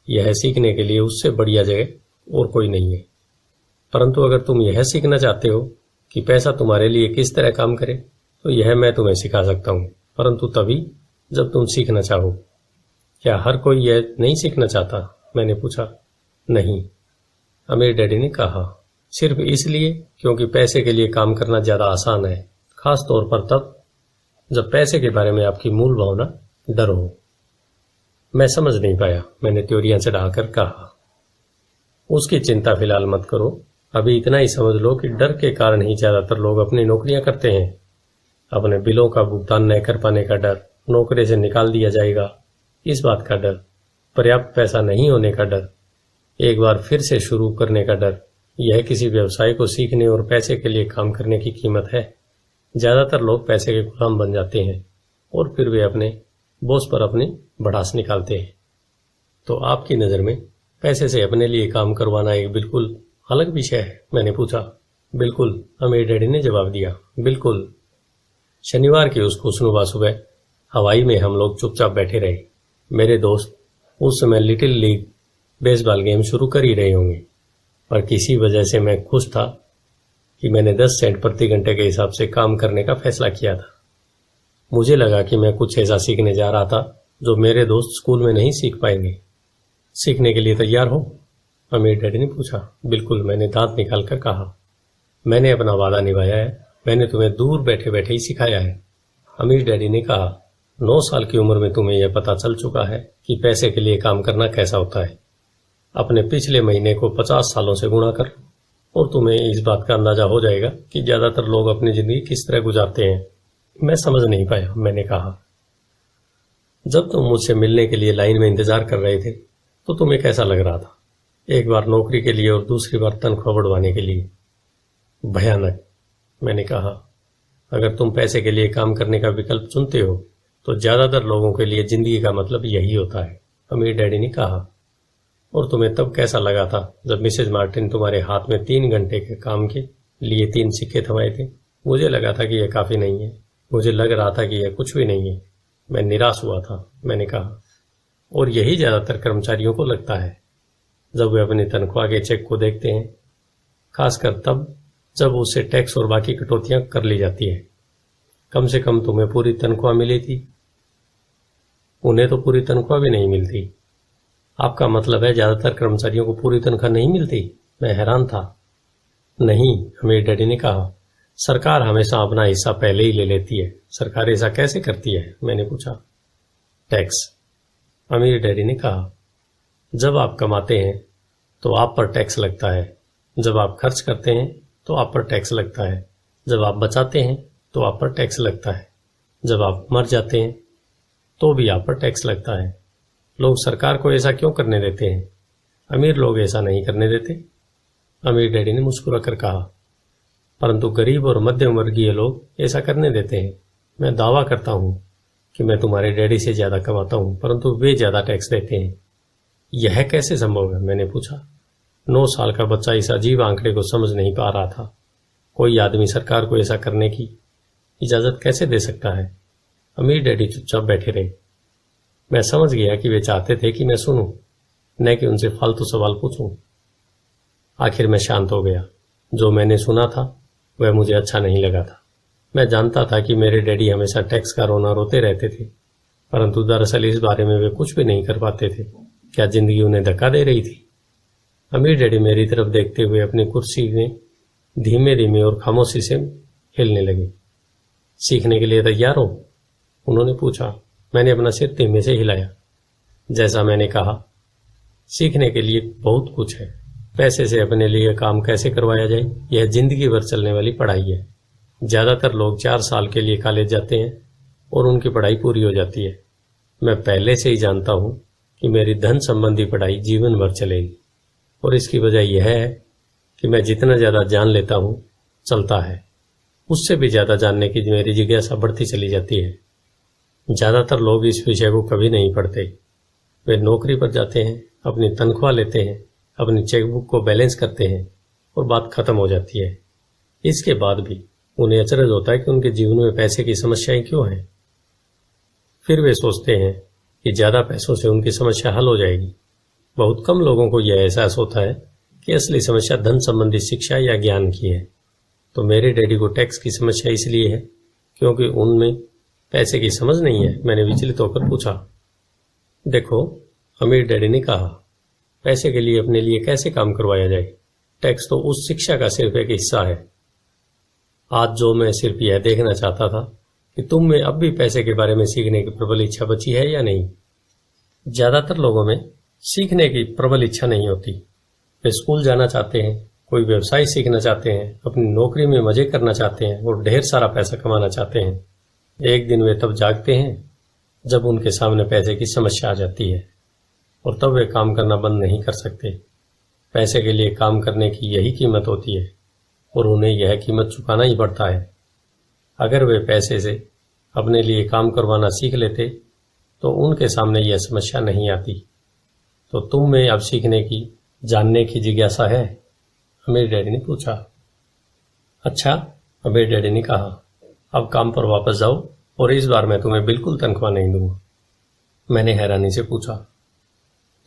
यह सीखने के लिए उससे बढ़िया जगह और कोई नहीं है। परंतु अगर तुम यह सीखना चाहते हो कि पैसा तुम्हारे लिए किस तरह काम करे, तो यह मैं तुम्हें सिखा सकता हूँ, परंतु तभी जब तुम सीखना चाहो। क्या हर कोई यह नहीं सीखना चाहता? मैंने पूछा। नहीं, अमीर डैडी ने कहा। सिर्फ इसलिए क्योंकि पैसे के लिए काम करना ज्यादा आसान है, खास तौर पर तब जब पैसे के बारे में आपकी मूल भावना डर हो। मैं समझ नहीं पाया। मैंने त्योरियां चढ़ाकर कहा। उसकी चिंता फिलहाल मत करो, अभी इतना ही समझ लो कि डर के कारण ही ज्यादातर लोग अपनी नौकरियां करते हैं। अपने बिलों का भुगतान न कर पाने का डर, नौकरी से निकाल दिया जाएगा इस बात का डर, पर्याप्त पैसा नहीं होने का डर, एक बार फिर से शुरू करने का डर। यह किसी व्यवसाय को सीखने और पैसे के लिए काम करने की कीमत है। ज्यादातर लोग पैसे के गुलाम बन जाते हैं और फिर वे अपने बॉस पर अपनी भड़ास निकालते हैं। तो आपकी नजर में पैसे से अपने लिए काम करवाना एक बिल्कुल अलग विषय है? मैंने पूछा। बिल्कुल, अमीर डैडी ने जवाब दिया। बिल्कुल। शनिवार की उस खुशनुमा सुबह हवाई में हम लोग चुपचाप बैठे रहे। मेरे दोस्त उस समय लिटिल लीग बेसबॉल गेम शुरू कर ही रहे होंगे, पर किसी वजह से मैं खुश था कि मैंने 10 सेंट प्रति घंटे के हिसाब से काम करने का फैसला किया था। मुझे लगा कि मैं कुछ ऐसा सीखने जा रहा था जो मेरे दोस्त स्कूल में नहीं सीख पाएंगे। सीखने के लिए तैयार हो? अमीर डैडी ने पूछा। बिल्कुल, मैंने दांत निकालकर कहा। मैंने अपना वादा निभाया है, मैंने तुम्हें दूर बैठे बैठे ही सिखाया है। अमीर डैडी ने कहा। 9 साल की उम्र में तुम्हें यह पता चल चुका है कि पैसे के लिए काम करना कैसा होता है। अपने पिछले महीने को 50 सालों से गुणा कर और तुम्हें इस बात का अंदाजा हो जाएगा कि ज्यादातर लोग अपनी जिंदगी किस तरह गुजारते हैं। मैं समझ नहीं पाया। मैंने कहा। जब तुम मुझसे मिलने के लिए लाइन में इंतजार कर रहे थे तो तुम्हें कैसा लग रहा था? एक बार नौकरी के लिए और दूसरी बार तनख्वाह बढ़वाने के लिए। भयानक, मैंने कहा। अगर तुम पैसे के लिए काम करने का विकल्प चुनते हो तो ज्यादातर लोगों के लिए जिंदगी का मतलब यही होता है, अमीर डैडी ने कहा। और तुम्हें तब कैसा लगा था जब मिसेज मार्टिन तुम्हारे हाथ में 3 घंटे के काम के लिए 3 सिक्के थमाए थे? मुझे लगा था कि यह काफी नहीं है। मुझे लग रहा था कि यह कुछ भी नहीं है। मैं निराश हुआ था, मैंने कहा। और यही ज्यादातर कर्मचारियों को लगता है जब वे अपनी तनख्वाह के चेक को देखते हैं, खासकर तब जब उससे टैक्स और बाकी कटौतियां कर ली जाती है। कम से कम तुम्हें पूरी तनख्वाह मिली थी, उन्हें तो पूरी तनख्वाह भी नहीं मिलती। आपका मतलब है ज्यादातर कर्मचारियों को पूरी तनख्वाह नहीं मिलती? मैं हैरान था। नहीं, अमीर डैडी ने कहा। सरकार हमेशा अपना हिस्सा पहले ही ले लेती है। सरकार ऐसा कैसे करती है? मैंने पूछा। टैक्स, अमीर डैडी ने कहा। जब आप कमाते हैं तो आप पर टैक्स लगता है, जब आप खर्च करते हैं तो आप पर टैक्स लगता है, जब आप बचाते हैं तो आप पर टैक्स लगता है, जब आप मर जाते हैं तो भी आप पर टैक्स लगता है। लोग सरकार को ऐसा क्यों करने देते हैं? अमीर लोग ऐसा नहीं करने देते, अमीर डैडी ने मुस्कुरा कर कहा। परंतु गरीब और मध्यम वर्गीय लोग ऐसा करने देते हैं। मैं दावा करता हूं कि मैं तुम्हारे डैडी से ज्यादा कमाता हूं, परंतु वे ज्यादा टैक्स देते हैं। यह कैसे संभव है? मैंने पूछा। 9 साल का बच्चा इस अजीब आंकड़े को समझ नहीं पा रहा था। कोई आदमी सरकार को ऐसा करने की इजाजत कैसे दे सकता है? अमीर डैडी चुपचाप बैठे रहे। मैं समझ गया कि वे चाहते थे कि मैं सुनूं, न कि उनसे फालतू सवाल पूछूं। आखिर मैं शांत हो गया। जो मैंने सुना था वह मुझे अच्छा नहीं लगा था। मैं जानता था कि मेरे डैडी हमेशा टैक्स का रोना रोते रहते थे, परंतु दरअसल इस बारे में वे कुछ भी नहीं कर पाते थे। क्या जिंदगी उन्हें धक्का दे रही थी? अमीर डैडी मेरी तरफ देखते हुए अपनी कुर्सी में धीमे धीमे और खामोशी से हिलने लगे। सीखने के लिए तैयार हो? उन्होंने पूछा। मैंने अपना सिर धीमे से हिलाया। जैसा मैंने कहा, सीखने के लिए बहुत कुछ है। पैसे से अपने लिए काम कैसे करवाया जाए, यह जिंदगी भर चलने वाली पढ़ाई है। ज्यादातर लोग 4 साल के लिए कॉलेज जाते हैं और उनकी पढ़ाई पूरी हो जाती है। मैं पहले से ही जानता हूं कि मेरी धन संबंधी पढ़ाई जीवन भर चलेगी, और इसकी वजह यह है कि मैं जितना ज्यादा जान लेता हूं चलता है, उससे भी ज्यादा जानने की मेरी जिज्ञासा बढ़ती चली जाती है। ज्यादातर लोग इस विषय को कभी नहीं पढ़ते। वे नौकरी पर जाते हैं, अपनी तनख्वाह लेते हैं, अपनी चेकबुक को बैलेंस करते हैं और बात खत्म हो जाती है। इसके बाद भी उन्हें अचरज होता है कि उनके जीवन में पैसे की समस्याएं क्यों हैं। फिर वे सोचते हैं कि ज्यादा पैसों से उनकी समस्या हल हो जाएगी। बहुत कम लोगों को यह एहसास होता है कि असली समस्या धन संबंधी शिक्षा या ज्ञान की है। तो मेरे डैडी को टैक्स की समस्या इसलिए है क्योंकि उनमें पैसे की समझ नहीं है। मैंने विचलित होकर पूछा। देखो, अमीर डैडी ने कहा, पैसे के लिए अपने लिए कैसे काम करवाया जाए? टैक्स तो उस शिक्षा का सिर्फ एक हिस्सा है। आज जो मैं सिर्फ यह देखना चाहता था कि तुम में अब भी पैसे के बारे में सीखने की प्रबल इच्छा बची है या नहीं। ज्यादातर लोगों में सीखने की प्रबल इच्छा नहीं होती। वे स्कूल जाना चाहते हैं, कोई व्यवसाय सीखना चाहते हैं, अपनी नौकरी में मजे करना चाहते हैं और ढेर सारा पैसा कमाना चाहते हैं। एक दिन वे तब जागते हैं जब उनके सामने पैसे की समस्या आ जाती है, और तब वे काम करना बंद नहीं कर सकते। पैसे के लिए काम करने की यही कीमत होती है और उन्हें यह कीमत चुकाना ही पड़ता है। अगर वे पैसे से अपने लिए काम करवाना सीख लेते तो उनके सामने यह समस्या नहीं आती। तो तुम में अब सीखने की, जानने की जिज्ञासा है? अमीर डैडी ने पूछा। अच्छा, अमीर डैडी ने कहा, अब काम पर वापस जाओ और इस बार मैं तुम्हें बिल्कुल तनख्वाह नहीं दूंगा। मैंने हैरानी से पूछा,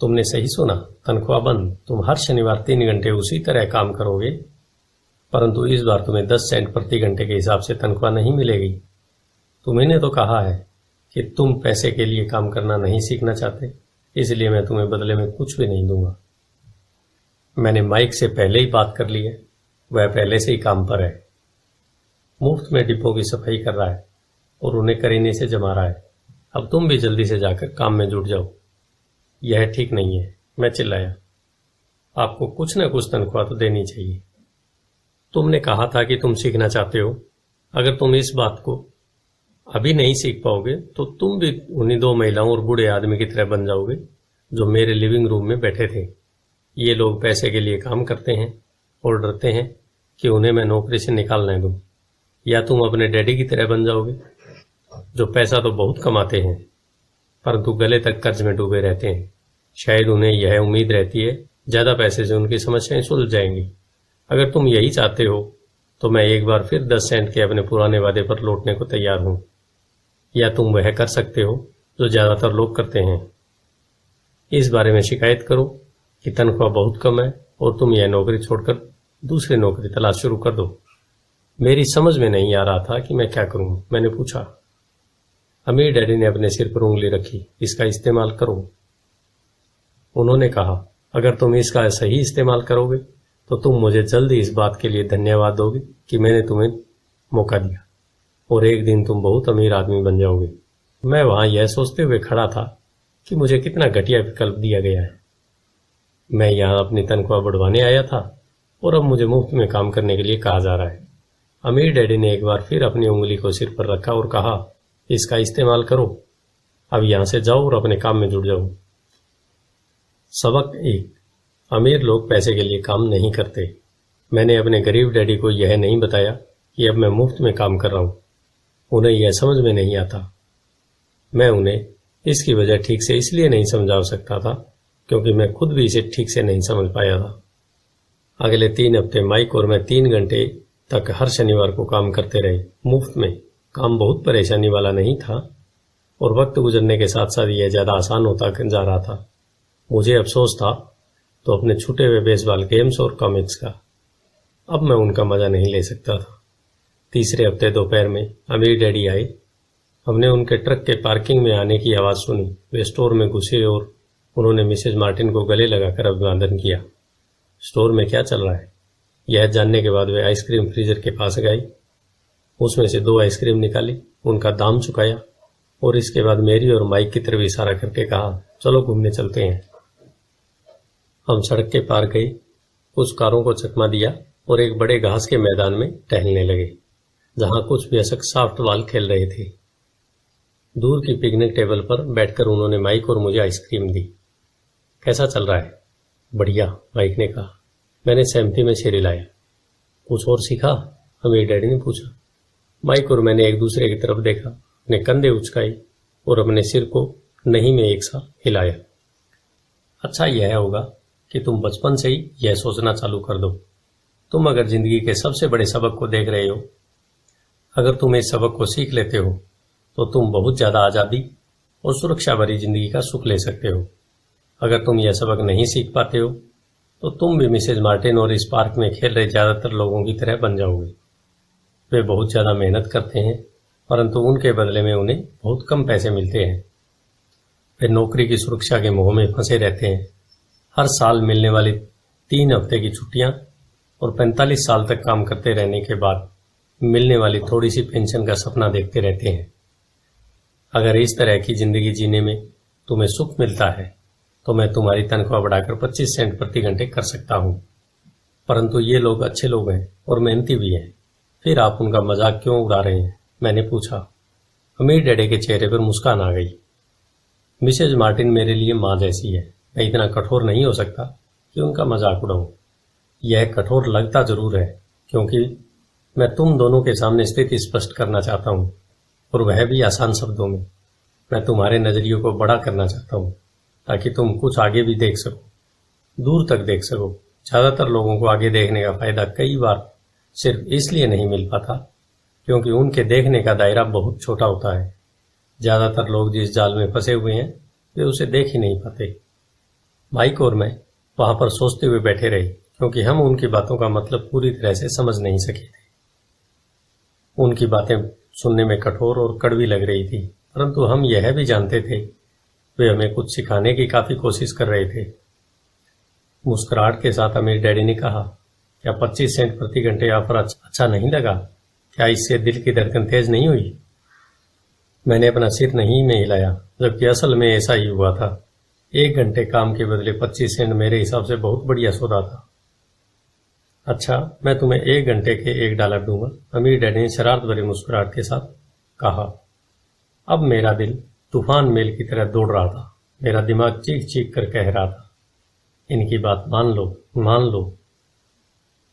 तुमने सही सुना, तनख्वाह बंद? तुम हर शनिवार 3 घंटे उसी तरह काम करोगे, परंतु इस बार तुम्हें 10 सेंट प्रति घंटे के हिसाब से तनख्वाह नहीं मिलेगी। तुम्हें तो कहा है कि तुम पैसे के लिए काम करना नहीं सीखना चाहते, इसलिए मैं तुम्हें बदले में कुछ भी नहीं दूंगा। मैंने माइक से पहले ही बात कर ली है, वह पहले से ही काम पर है। मुफ्त में डिब्बों की सफाई कर रहा है और उन्हें करीने से जमा रहा है। अब तुम भी जल्दी से जाकर काम में जुट जाओ। यह ठीक नहीं है, मैं चिल्लाया। आपको कुछ न कुछ तनख्वाह तो देनी चाहिए। तुमने कहा था कि तुम सीखना चाहते हो। अगर तुम इस बात को अभी नहीं सीख पाओगे तो तुम भी उन्हीं 2 महिलाओं और बूढ़े आदमी की तरह बन जाओगे जो मेरे लिविंग रूम में बैठे थे। ये लोग पैसे के लिए काम करते हैं और डरते हैं कि उन्हें मैं नौकरी से निकालने दूं। या तुम अपने डैडी की तरह बन जाओगे जो पैसा तो बहुत कमाते हैं परंतु गले तक कर्ज में डूबे रहते हैं। शायद उन्हें यह उम्मीद रहती है ज्यादा पैसे से उनकी समस्याएं सुलझ जाएंगी। अगर तुम यही चाहते हो तो मैं एक बार फिर 10 सेंट के अपने पुराने वादे पर लौटने को तैयार हूं। या तुम वह कर सकते हो जो ज्यादातर लोग करते हैं, इस बारे में शिकायत करो कि तनख्वाह बहुत कम है और तुम यह नौकरी छोड़कर दूसरी नौकरी तलाश शुरू कर दो। मेरी समझ में नहीं आ रहा था कि मैं क्या करूं। मैंने पूछा। अमीर डैडी ने अपने सिर पर उंगली रखी। इसका इस्तेमाल करो। उन्होंने कहा, अगर तुम इसका सही इस्तेमाल करोगे तो तुम मुझे जल्द ही इस बात के लिए धन्यवाद दोगे कि मैंने तुम्हें मौका दिया और एक दिन तुम बहुत अमीर आदमी बन जाओगे। मैं वहां यह सोचते हुए खड़ा था कि मुझे कितना घटिया विकल्प दिया गया है। मैं यहां अपनी तनख्वाह बढ़वाने आया था और अब मुझे मुफ्त में काम करने के लिए कहा जा रहा है। अमीर डैडी ने एक बार फिर अपनी उंगली को सिर पर रखा और कहा, इसका इस्तेमाल करो। अब यहां से जाओ और अपने काम में जुट जाओ। सबक 1, अमीर लोग पैसे के लिए काम नहीं करते। मैंने अपने गरीब डैडी को यह नहीं बताया कि अब मैं मुफ्त में काम कर रहा हूं। उन्हें यह समझ में नहीं आता। मैं उन्हें इसकी वजह ठीक से इसलिए नहीं समझा सकता था क्योंकि मैं खुद भी इसे ठीक से नहीं समझ पाया था। अगले 3 हफ्ते माइक और मैं 3 घंटे तक हर शनिवार को काम करते रहे, मुफ्त में। काम बहुत परेशानी वाला नहीं था और वक्त गुजरने के साथ साथ यह ज्यादा आसान होता जा रहा था। मुझे अफसोस था तो अपने छूटे हुए बेसबॉल गेम्स और कॉमिक्स का। अब मैं उनका मजा नहीं ले सकता था। तीसरे हफ्ते दोपहर में अमीर डैडी आए। हमने उनके ट्रक के पार्किंग में आने की आवाज सुनी। वे स्टोर में घुसे और उन्होंने मिसेज मार्टिन को गले लगाकर अभिवादन किया। स्टोर में क्या चल रहा है यह जानने के बाद वे आइसक्रीम फ्रीजर के पास गई, उसमें से 2 आइसक्रीम निकाली, उनका दाम चुकाया और इसके बाद मेरी और माइक की तरफ इशारा करके कहा, चलो घूमने चलते हैं। हम सड़क के पार गए, कुछ कारों को चकमा दिया और एक बड़े घास के मैदान में टहलने लगे जहां कुछ वयस्क सॉफ्ट बॉल खेल रहे थे। दूर की पिकनिक टेबल पर बैठकर उन्होंने माइक और मुझे आइसक्रीम दी। कैसा चल रहा है? बढ़िया, माइक ने कहा। मैंने सहमति में सिर हिलाया। कुछ और सीखा? मेरे डैडी ने पूछा। माइक और मैंने एक दूसरे की तरफ देखा, अपने कंधे उचकाए और अपने सिर को नहीं में एक सा हिलाया। अच्छा यह होगा कि तुम बचपन से ही यह सोचना चालू कर दो। तुम अगर जिंदगी के सबसे बड़े सबक को देख रहे हो, अगर तुम इस सबक को सीख लेते हो तो तुम बहुत ज्यादा आजादी और सुरक्षा भरी जिंदगी का सुख ले सकते हो। अगर तुम यह सबक नहीं सीख पाते हो तो तुम भी मिसेज मार्टिन और इस पार्क में खेल रहे ज्यादातर लोगों की तरह बन जाओगे। वे बहुत ज्यादा मेहनत करते हैं, परंतु उनके बदले में उन्हें बहुत कम पैसे मिलते हैं। वे नौकरी की सुरक्षा के मोह में फंसे रहते हैं। हर साल मिलने वाली 3 हफ्ते की छुट्टियां और 45 साल तक काम करते रहने के बाद मिलने वाली थोड़ी सी पेंशन का सपना देखते रहते हैं। अगर इस तरह की जिंदगी जीने में तुम्हें सुख मिलता है तो मैं तुम्हारी तनख्वाह बढ़ाकर 25 सेंट प्रति घंटे कर सकता हूं। परंतु ये लोग अच्छे लोग हैं और मेहनती भी हैं, फिर आप उनका मजाक क्यों उड़ा रहे हैं? मैंने पूछा। अमीर डैडी के चेहरे पर मुस्कान आ गई। मिसेज मार्टिन मेरे लिए माँ जैसी है। मैं इतना कठोर नहीं हो सकता कि उनका मजाक उड़ाऊं। यह कठोर लगता जरूर है क्योंकि मैं तुम दोनों के सामने स्थिति स्पष्ट करना चाहता हूं, और वह भी आसान शब्दों में। मैं तुम्हारे नजरियों को बड़ा करना चाहता हूं ताकि तुम कुछ आगे भी देख सको, दूर तक देख सको। ज्यादातर लोगों को आगे देखने का फायदा कई बार सिर्फ इसलिए नहीं मिल पाता क्योंकि उनके देखने का दायरा बहुत छोटा होता है। ज्यादातर लोग जिस जाल में फंसे हुए हैं वे उसे देख ही नहीं पाते। माइक और मैं वहां पर सोचते हुए बैठे रहे क्योंकि हम उनकी बातों का मतलब पूरी तरह से समझ नहीं सके थे। उनकी बातें सुनने में कठोर और कड़वी लग रही थी, परंतु हम यह भी जानते थे वे हमें कुछ सिखाने की काफी कोशिश कर रहे थे। मुस्कुराहट के साथ अमीर डैडी ने कहा, क्या 25 सेंट प्रति घंटे ऑफर अच्छा नहीं लगा? क्या इससे दिल की धड़कन तेज नहीं हुई? मैंने अपना सिर नहीं में हिलाया, जबकि असल में ऐसा ही हुआ था। 1 घंटे काम के बदले 25 सेंट मेरे हिसाब से बहुत बढ़िया सौदा था। अच्छा, मैं तुम्हें 1 घंटे के $1 दूंगा, अमीर डैडी ने शरारत भरी मुस्कुराहट के साथ कहा। अब मेरा दिल तूफान मेल की तरह दौड़ रहा था। मेरा दिमाग चीख चीख कर कह रहा था, इनकी बात मान लो, मान लो।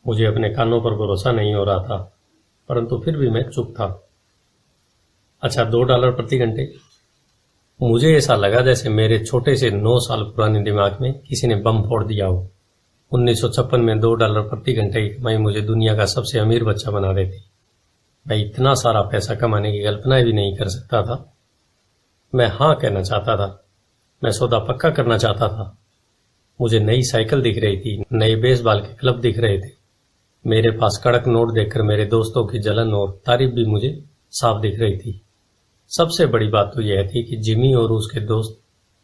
मुझे अपने कानों पर भरोसा नहीं हो रहा था, परंतु फिर भी मैं चुप था। अच्छा, $2 प्रति घंटे? मुझे ऐसा लगा जैसे मेरे छोटे से 9 साल पुराने दिमाग में किसी ने बम फोड़ दिया हो। 1956 में $2 प्रति घंटे की कमाई मुझे दुनिया का सबसे अमीर बच्चा बना देती। मैं इतना सारा पैसा कमाने की कल्पना भी नहीं कर सकता था। मैं हाँ कहना चाहता था। मैं सौदा पक्का करना चाहता था। मुझे नई साइकिल दिख रही थी, नए बेसबॉल के क्लब दिख रहे थे। मेरे पास कड़क नोट देखकर मेरे दोस्तों की जलन और तारीफ भी मुझे साफ दिख रही थी। सबसे बड़ी बात तो यह थी कि जिमी और उसके दोस्त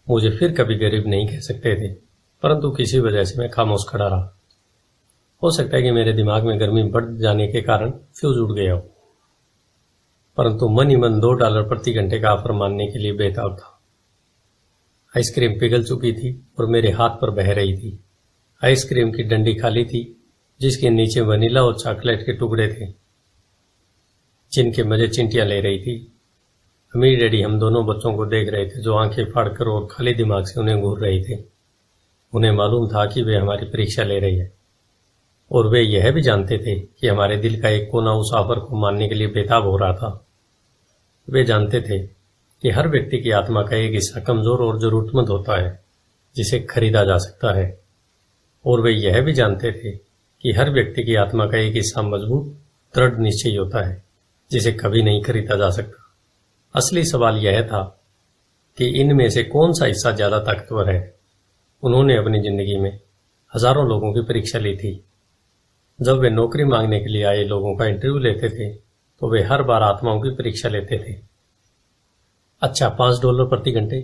मुझे फिर कभी गरीब नहीं कह सकते थे, परंतु किसी वजह से मैं खामोश खड़ा रहा। हो सकता है कि मेरे दिमाग में गर्मी बढ़ जाने के कारण फ्यूज उड़ गया हो, परंतु मन ही मन $2 प्रति घंटे का ऑफर मानने के लिए बेताब था। आइसक्रीम पिघल चुकी थी और मेरे हाथ पर बह रही थी। आइसक्रीम की डंडी खाली थी, जिसके नीचे वनीला और चॉकलेट के टुकड़े थे, जिनके मजे चिंटियां ले रही थी। अमीर डैडी हम दोनों बच्चों को देख रहे थे, जो आंखें फाड़कर और खाली दिमाग से उन्हें घूर रहे थे। उन्हें मालूम था कि वे हमारी परीक्षा ले रही है, और वे यह भी जानते थे कि हमारे दिल का एक कोना उस ऑफर को मानने के लिए बेताब हो रहा था। वे जानते थे कि हर व्यक्ति की आत्मा का एक हिस्सा कमजोर और जरूरतमंद होता है, जिसे खरीदा जा सकता है, और वे यह भी जानते थे कि हर व्यक्ति की आत्मा का एक हिस्सा मजबूत दृढ़ निश्चयी होता है, जिसे कभी नहीं खरीदा जा सकता। असली सवाल यह था कि इनमें से कौन सा हिस्सा ज्यादा ताकतवर है। उन्होंने अपनी जिंदगी में हजारों लोगों की परीक्षा ली थी। जब वे नौकरी मांगने के लिए आए लोगों का इंटरव्यू लेते थे तो वे हर बार आत्माओं की परीक्षा लेते थे। अच्छा, $5 प्रति घंटे?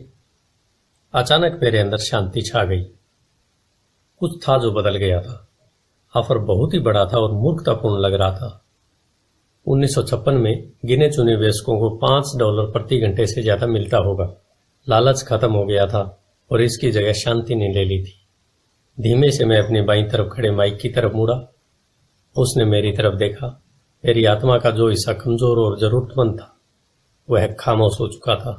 अचानक मेरे अंदर शांति छा गई। कुछ था जो बदल गया था। ऑफर बहुत ही बड़ा था और मूर्खतापूर्ण लग रहा था। 1956 में गिने चुने वयस्कों को $5 प्रति घंटे से ज्यादा मिलता होगा। लालच खत्म हो गया था और इसकी जगह शांति ने ले ली थी। धीमे से मैं अपने बाईं तरफ खड़े माइक की तरफ मुड़ा। उसने मेरी तरफ देखा। मेरी आत्मा का जो हिस्सा कमजोर और जरूरतमंद था, वह खामोश हो चुका था।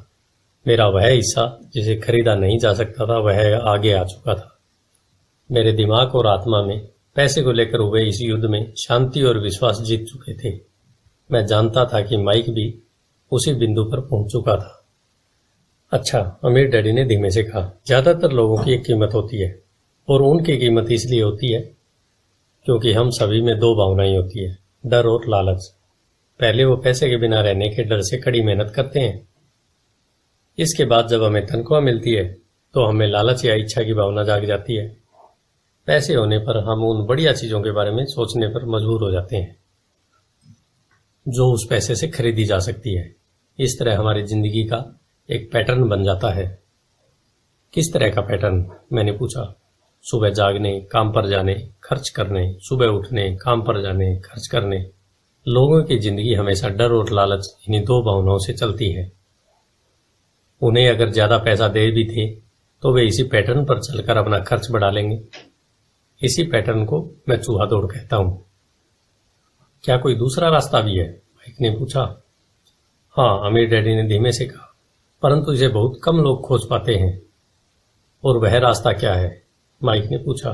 मेरा वह हिस्सा जिसे खरीदा नहीं जा सकता था वह आगे आ चुका था। मेरे दिमाग और आत्मा में पैसे को लेकर हुए इस युद्ध में शांति और विश्वास जीत चुके थे। मैं जानता था कि माइक भी उसी बिंदु पर पहुंच चुका था। अच्छा, अमीर डैडी ने धीमे से कहा, ज्यादातर लोगों की एक कीमत होती है और उनकी कीमत इसलिए होती है क्योंकि हम सभी में दो भावनाएं होती है, डर और लालच। पहले वो पैसे के बिना रहने के डर से कड़ी मेहनत करते हैं। इसके बाद जब हमें तनख्वाह मिलती है तो हमें लालच या इच्छा की भावना जाग जाती है। पैसे होने पर हम उन बढ़िया चीजों के बारे में सोचने पर मजबूर हो जाते हैं जो उस पैसे से खरीदी जा सकती है। इस तरह हमारी जिंदगी का एक पैटर्न बन जाता है। किस तरह का पैटर्न? मैंने पूछा। सुबह जागने, काम पर जाने, खर्च करने, सुबह उठने, काम पर जाने, खर्च करने। लोगों की जिंदगी हमेशा डर और लालच इन्हीं दो भावनाओं से चलती है। उन्हें अगर ज्यादा पैसा दे भी थे तो वे इसी पैटर्न पर चलकर अपना खर्च बढ़ा लेंगे। इसी पैटर्न को मैं चूहा दौड़ कहता हूं। क्या कोई दूसरा रास्ता भी है? माइक ने पूछा। हाँ, अमीर डैडी ने धीमे से कहा, परंतु इसे बहुत कम लोग खोज पाते हैं। और वह रास्ता क्या है? माइक ने पूछा।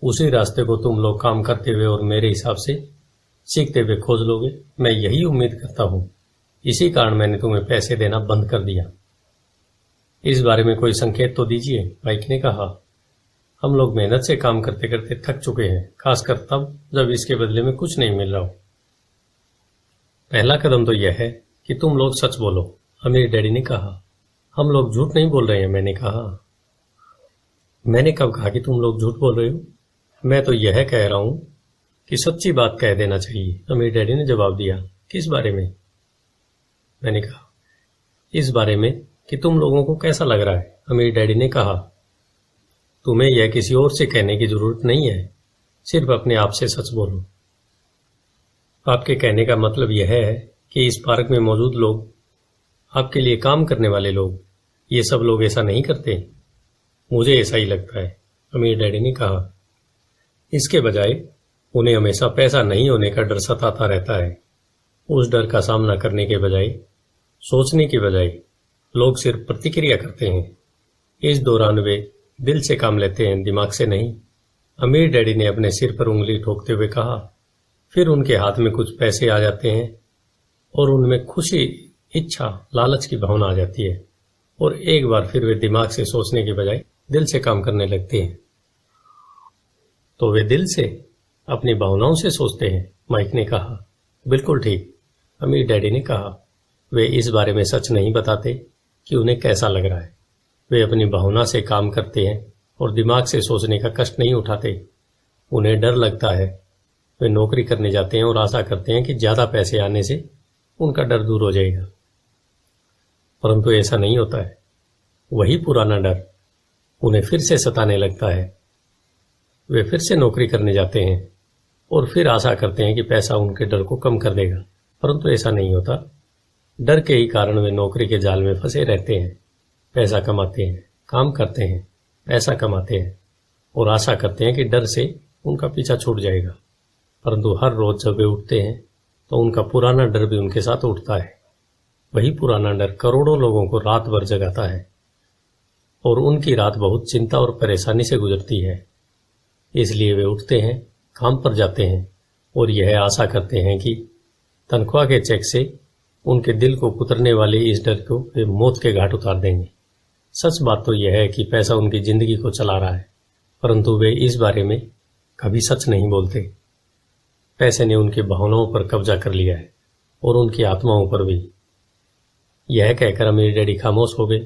उसी रास्ते को तुम लोग काम करते हुए और मेरे हिसाब से सीखते हुए खोज लोगे। मैं यही उम्मीद करता हूं। इसी कारण मैंने तुम्हें पैसे देना बंद कर दिया। इस बारे में कोई संकेत तो दीजिए, माइक ने कहा। हम लोग मेहनत से काम करते करते थक चुके हैं, खासकर तब जब इसके बदले में कुछ नहीं मिल रहा हो। पहला कदम तो यह है कि तुम लोग सच बोलो, अमीर डैडी ने कहा। हम लोग झूठ नहीं बोल रहे हैं, मैंने कहा। मैंने कब कहा कि तुम लोग झूठ बोल रहे हो? मैं तो यह कह रहा हूं कि सच्ची बात कह देना चाहिए, अमीर डैडी ने जवाब दिया। किस बारे में? मैंने कहा, इस बारे में कि तुम लोगों को कैसा लग रहा है, अमीर डैडी ने कहा। तुम्हें यह किसी और से कहने की जरूरत नहीं है, सिर्फ अपने आप से सच बोलो। आपके कहने का मतलब यह है कि इस पार्क में मौजूद लोग, आपके लिए काम करने वाले लोग, ये सब लोग ऐसा नहीं करते। मुझे ऐसा ही लगता है, अमीर डैडी ने कहा। इसके बजाय उन्हें हमेशा पैसा नहीं होने का डर सताता रहता है। उस डर का सामना करने के बजाय, सोचने के बजाय लोग सिर्फ प्रतिक्रिया करते हैं। इस दौरान वे दिल से काम लेते हैं, दिमाग से नहीं। अमीर डैडी ने अपने सिर पर उंगली ठोकते हुए कहा। फिर उनके हाथ में कुछ पैसे आ जाते हैं और उनमें खुशी, इच्छा, लालच की भावना आ जाती है और एक बार फिर वे दिमाग से सोचने के बजाय दिल से काम करने लगते हैं। तो वे दिल से, अपनी भावनाओं से सोचते हैं, माइक ने कहा। बिल्कुल ठीक, अमीर डैडी ने कहा। वे इस बारे में सच नहीं बताते कि उन्हें कैसा लग रहा है। वे अपनी भावना से काम करते हैं और दिमाग से सोचने का कष्ट नहीं उठाते। उन्हें डर लगता है। वे नौकरी करने जाते हैं और आशा करते हैं कि ज्यादा पैसे आने से उनका डर दूर हो जाएगा, परंतु ऐसा नहीं होता है। वही पुराना डर उन्हें फिर से सताने लगता है। वे फिर से नौकरी करने जाते हैं और फिर आशा करते हैं कि पैसा उनके डर को कम कर देगा, परंतु ऐसा नहीं होता। डर के ही कारण वे नौकरी के जाल में फंसे रहते हैं। पैसा कमाते हैं, काम करते हैं, पैसा कमाते हैं और आशा करते हैं कि डर से उनका पीछा छूट जाएगा, परंतु हर रोज जब वे उठते हैं तो उनका पुराना डर भी उनके साथ उठता है। वही पुराना डर करोड़ों लोगों को रात भर जगाता है और उनकी रात बहुत चिंता और परेशानी से गुजरती है। इसलिए वे उठते हैं, काम पर जाते हैं और यह आशा करते हैं कि तनख्वाह के चेक से उनके दिल को कुतरने वाले इस डर को वे मौत के घाट उतार देंगे। सच बात तो यह है कि पैसा उनकी जिंदगी को चला रहा है, परंतु वे इस बारे में कभी सच नहीं बोलते। पैसे ने उनकी भावनाओं पर कब्जा कर लिया है और उनकी आत्माओं पर भी। यह कहकर अमीर डैडी खामोश हो गए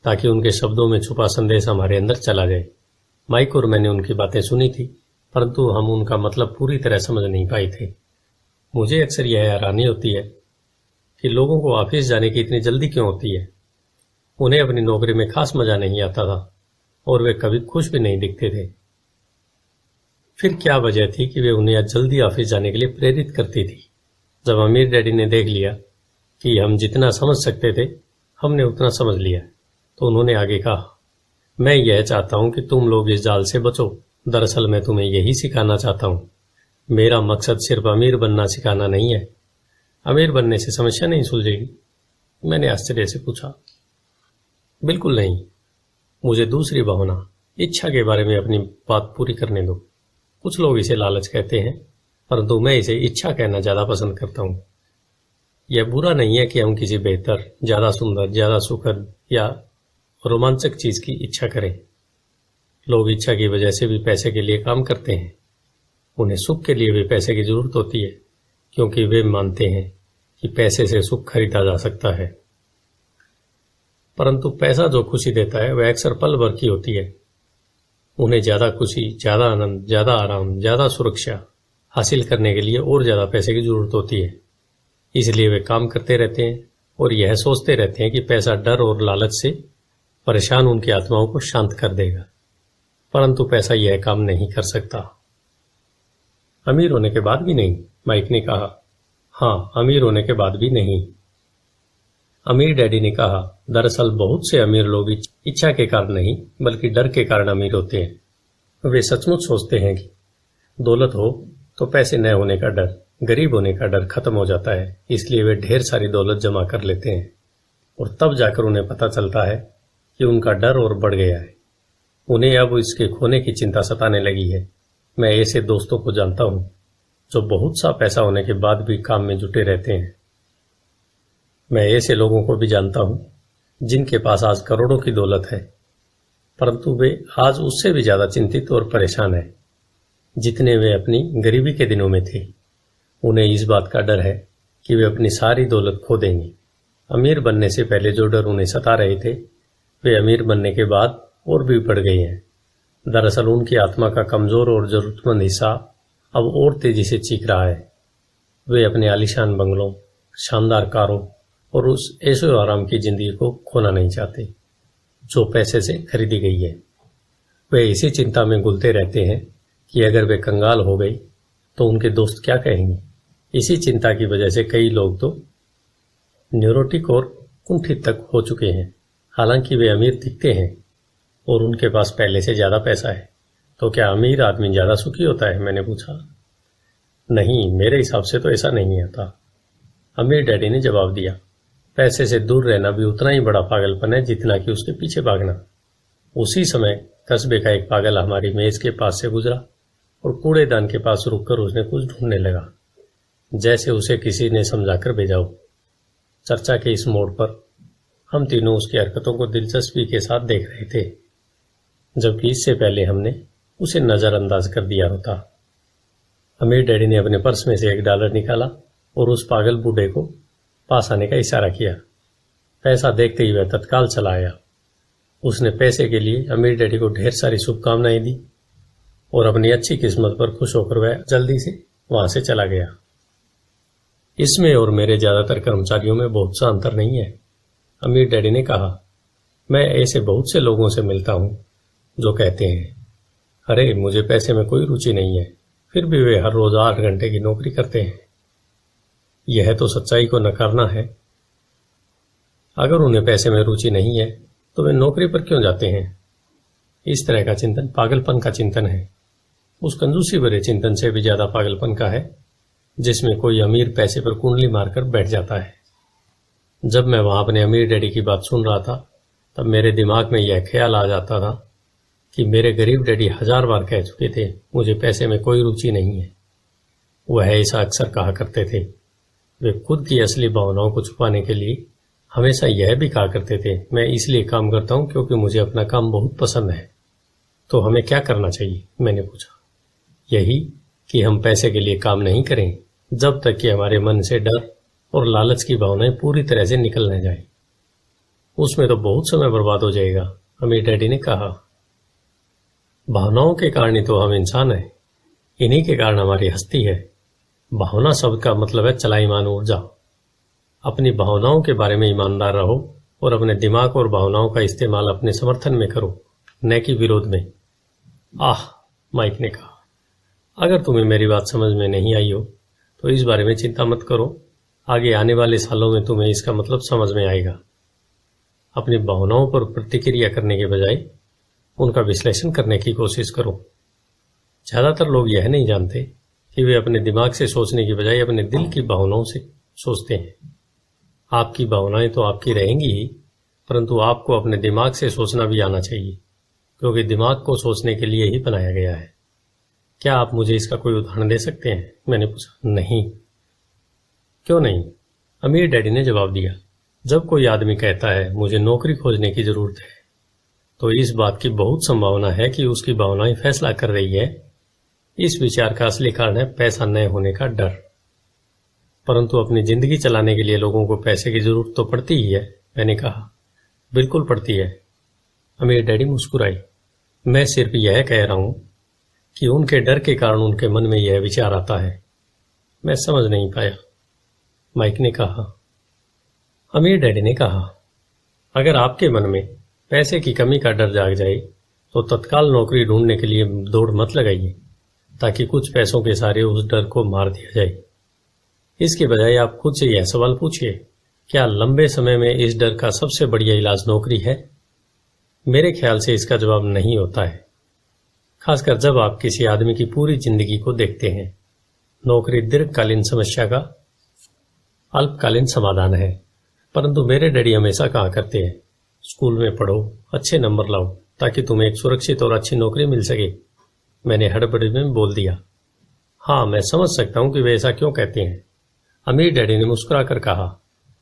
ताकि उनके शब्दों में छुपा संदेश हमारे अंदर चला जाए। माइक और मैंने उनकी बातें सुनी थी, परंतु हम उनका मतलब पूरी तरह समझ नहीं पाए थे। मुझे अक्सर यह हैरानी होती है कि लोगों को ऑफिस जाने की इतनी जल्दी क्यों होती है। उन्हें अपनी नौकरी में खास मजा नहीं आता था और वे कभी खुश भी नहीं दिखते थे। फिर क्या वजह थी कि वे उन्हें जल्दी ऑफिस जाने के लिए प्रेरित करती थी। जब अमीर डैडी ने देख लिया कि हम जितना समझ सकते थे हमने उतना समझ लिया, तो उन्होंने आगे कहा, मैं यह चाहता हूं कि तुम लोग इस जाल से बचो। दरअसल मैं तुम्हें यही सिखाना चाहता हूं। मेरा मकसद सिर्फ अमीर बनना सिखाना नहीं है, अमीर बनने से समस्या नहीं सुलझेगी? मैंने आश्चर्य से पूछा। बिल्कुल नहीं। मुझे दूसरी भावना, इच्छा के बारे में अपनी बात पूरी करने दो। कुछ लोग इसे लालच कहते हैं, परंतु मैं इसे इच्छा कहना ज्यादा पसंद करता हूं। यह बुरा नहीं है कि हम किसी बेहतर, ज्यादा सुंदर, ज्यादा सुखद या रोमांचक चीज की इच्छा करें। लोग इच्छा की वजह से भी पैसे के लिए काम करते हैं। उन्हें सुख के लिए भी पैसे की जरूरत होती है, क्योंकि वे मानते हैं कि पैसे से सुख खरीदा जा सकता है। परंतु पैसा जो खुशी देता है वह अक्सर पल भर की होती है। उन्हें ज्यादा खुशी, ज्यादा आनंद, ज्यादा आराम, ज्यादा सुरक्षा हासिल करने के लिए और ज्यादा पैसे की जरूरत होती है। इसलिए वे काम करते रहते हैं और यह सोचते रहते हैं कि पैसा डर और लालच से परेशान उनकी आत्माओं को शांत कर देगा। परंतु पैसा यह काम नहीं कर सकता। अमीर होने के बाद भी नहीं, माइक ने कहा। हाँ, अमीर होने के बाद भी नहीं। अमीर डैडी ने कहा, दरअसल बहुत से अमीर लोग इच्छा के कारण नहीं बल्कि डर के कारण अमीर होते हैं। वे सचमुच सोचते हैं कि दौलत हो तो पैसे न होने का डर, गरीब होने का डर खत्म हो जाता है। इसलिए वे ढेर सारी दौलत जमा कर लेते हैं और तब जाकर उन्हें पता चलता है कि उनका डर और बढ़ गया है। उन्हें अब इसके खोने की चिंता सताने लगी है। मैं ऐसे दोस्तों को जानता हूं जो बहुत सा पैसा होने के बाद भी काम में जुटे रहते हैं। मैं ऐसे लोगों को भी जानता हूं जिनके पास आज करोड़ों की दौलत है, परंतु वे आज उससे भी ज्यादा चिंतित और परेशान है जितने वे अपनी गरीबी के दिनों में थे। उन्हें इस बात का डर है कि वे अपनी सारी दौलत खो देंगे। अमीर बनने से पहले जो डर उन्हें सता रहे थे, वे अमीर बनने के बाद और भी बढ़ गए हैं। दरअसल उनकी आत्मा का कमजोर और जरूरतमंद हिस्सा अब और तेजी से चीख रहा है। वे अपने आलीशान बंगलों, शानदार कारों और उस ऐशो आराम की जिंदगी को खोना नहीं चाहते जो पैसे से खरीदी गई है। वे इसी चिंता में घुलते रहते हैं कि अगर वे कंगाल हो गई तो उनके दोस्त क्या कहेंगे। इसी चिंता की वजह से कई लोग तो न्यूरोटिक और कुंठित तक हो चुके हैं। हालांकि वे अमीर दिखते हैं और उनके पास पहले से ज्यादा पैसा है। तो क्या अमीर आदमी ज्यादा सुखी होता है? मैंने पूछा। नहीं, मेरे हिसाब से तो ऐसा नहीं आता, अमीर डैडी ने जवाब दिया। पैसे से दूर रहना भी उतना ही बड़ा पागलपन है जितना कि उसके पीछे भागना। उसी समय कस्बे का एक पागल हमारी मेज के पास से गुजरा और कूड़ेदान के पास रुककर उसने कुछ ढूंढने लगा, जैसे उसे किसी ने समझाकर भेजा हो। चर्चा के इस मोड़ पर हम तीनों उसकी हरकतों को दिलचस्पी के साथ देख रहे थे, जबकि इससे पहले हमने उसे नजरअंदाज कर दिया होता। अमीर डैडी ने अपने पर्स में से $1 निकाला और उस पागल बूढ़े को पास आने का इशारा किया। पैसा देखते ही वह तत्काल चला आया। उसने पैसे के लिए अमीर डैडी को ढेर सारी शुभकामनाएं दी और अपनी अच्छी किस्मत पर खुश होकर वह जल्दी से वहां से चला गया। इसमें और मेरे ज्यादातर कर्मचारियों में बहुत सा अंतर नहीं है, अमीर डैडी ने कहा। मैं ऐसे बहुत से लोगों से मिलता हूं जो कहते हैं, अरे मुझे पैसे में कोई रुचि नहीं है, फिर भी वे हर रोज 8 घंटे की नौकरी करते हैं। यह तो सच्चाई को नकारना है। अगर उन्हें पैसे में रुचि नहीं है तो वे नौकरी पर क्यों जाते हैं? इस तरह का चिंतन पागलपन का चिंतन है। उस कंजूसी भरे चिंतन से भी ज्यादा पागलपन का है जिसमें कोई अमीर पैसे पर कुंडली मारकर बैठ जाता है। जब मैं वहां अपने अमीर डैडी की बात सुन रहा था तब मेरे दिमाग में यह ख्याल आ जाता था कि मेरे गरीब डैडी 1000 बार कह चुके थे, मुझे पैसे में कोई रुचि नहीं है। वह ऐसा अक्सर कहा करते थे। वे खुद की असली भावनाओं को छुपाने के लिए हमेशा यह भी कहा करते थे, मैं इसलिए काम करता हूं क्योंकि मुझे अपना काम बहुत पसंद है। तो हमें क्या करना चाहिए? मैंने पूछा। यही कि हम पैसे के लिए काम नहीं करें जब तक कि हमारे मन से डर और लालच की भावनाएं पूरी तरह से निकल न जाए। उसमें तो बहुत समय बर्बाद हो जाएगा, अमीर डैडी ने कहा। भावनाओं के कारण ही तो हम इंसान हैं, इन्हीं के कारण हमारी हस्ती है। भावना शब्द का मतलब है चलायमान ऊर्जा। अपनी भावनाओं के बारे में ईमानदार रहो और अपने दिमाग और भावनाओं का इस्तेमाल अपने समर्थन में करो, न कि विरोध में। आह, माइक ने कहा। अगर तुम्हें मेरी बात समझ में नहीं आई हो तो इस बारे में चिंता मत करो, आगे आने वाले सालों में तुम्हें इसका मतलब समझ में आएगा। अपनी भावनाओं पर प्रतिक्रिया करने के बजाय उनका विश्लेषण करने की कोशिश करो। ज्यादातर लोग यह नहीं जानते कि वे अपने दिमाग से सोचने की बजाय अपने दिल की भावनाओं से सोचते हैं। आपकी भावनाएं तो आपकी रहेंगी ही, परंतु आपको अपने दिमाग से सोचना भी आना चाहिए, क्योंकि दिमाग को सोचने के लिए ही बनाया गया है। क्या आप मुझे इसका कोई उदाहरण दे सकते हैं? मैंने पूछा। नहीं। क्यों नहीं? अमीर डैडी ने जवाब दिया। जब कोई आदमी कहता है मुझे नौकरी खोजने की जरूरत है, तो इस बात की बहुत संभावना है कि उसकी भावनाएं फैसला कर रही है। इस विचार का असली कारण है पैसा न होने का डर। परंतु अपनी जिंदगी चलाने के लिए लोगों को पैसे की जरूरत तो पड़ती ही है। मैंने कहा, बिल्कुल पड़ती है। अमीर डैडी मुस्कुराई। मैं सिर्फ यह कह रहा हूं कि उनके डर के कारण उनके मन में यह विचार आता है। मैं समझ नहीं पाया। माइक ने कहा। अमीर डैडी ने कहा, अगर आपके मन में पैसे की कमी का डर जाग जाए तो तत्काल नौकरी ढूंढने के लिए दौड़ मत लगाइए, ताकि कुछ पैसों के सारे उस डर को मार दिया जाए। इसके बजाय आप खुद से यह सवाल पूछिए, क्या लंबे समय में इस डर का सबसे बढ़िया इलाज नौकरी है? मेरे ख्याल से इसका जवाब नहीं होता है, खासकर जब आप किसी आदमी की पूरी जिंदगी को देखते हैं। नौकरी दीर्घकालीन समस्या का अल्पकालीन समाधान है। परंतु मेरे डैडी हमेशा कहा करते हैं, स्कूल में पढ़ो, अच्छे नंबर लाओ, ताकि तुम्हें एक सुरक्षित और अच्छी नौकरी मिल सके। मैंने हड़बड़ी में बोल दिया, हाँ, मैं समझ सकता हूं कि वे ऐसा क्यों कहते हैं। अमीर डैडी ने मुस्कुराकर कहा,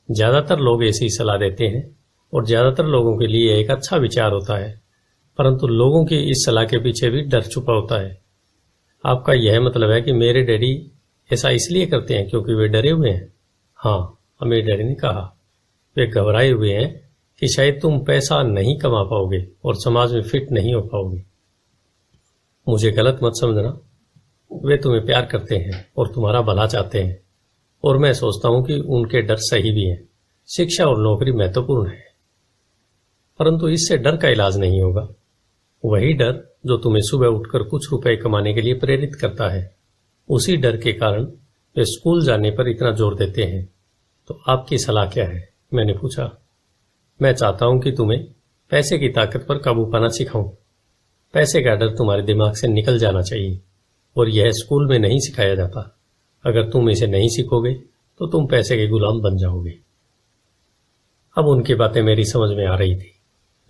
ज्यादातर लोग ऐसी सलाह देते हैं और ज्यादातर लोगों के लिए एक अच्छा विचार होता है, परंतु लोगों की इस सलाह के पीछे भी डर छुपा होता है। आपका यह मतलब है कि मेरे डैडी ऐसा इसलिए करते हैं क्योंकि वे डरे हुए हैं? हाँ, अमीर डैडी ने कहा, वे घबराए हुए हैं कि शायद तुम पैसा नहीं कमा पाओगे और समाज में फिट नहीं हो पाओगे। मुझे गलत मत समझना, वे तुम्हें प्यार करते हैं और तुम्हारा भला चाहते हैं, और मैं सोचता हूं कि उनके डर सही भी हैं। शिक्षा और नौकरी महत्वपूर्ण है, परंतु इससे डर का इलाज नहीं होगा। वही डर जो तुम्हें सुबह उठकर कुछ रुपए कमाने के लिए प्रेरित करता है, उसी डर के कारण वे स्कूल जाने पर इतना जोर देते हैं। तो आपकी सलाह क्या है? मैंने पूछा। मैं चाहता हूं कि तुम्हें पैसे की ताकत पर काबू पाना सिखाऊं। पैसे का डर तुम्हारे दिमाग से निकल जाना चाहिए, और यह स्कूल में नहीं सिखाया जाता। अगर तुम इसे नहीं सीखोगे तो तुम पैसे के गुलाम बन जाओगे। अब उनकी बातें मेरी समझ में आ रही थी।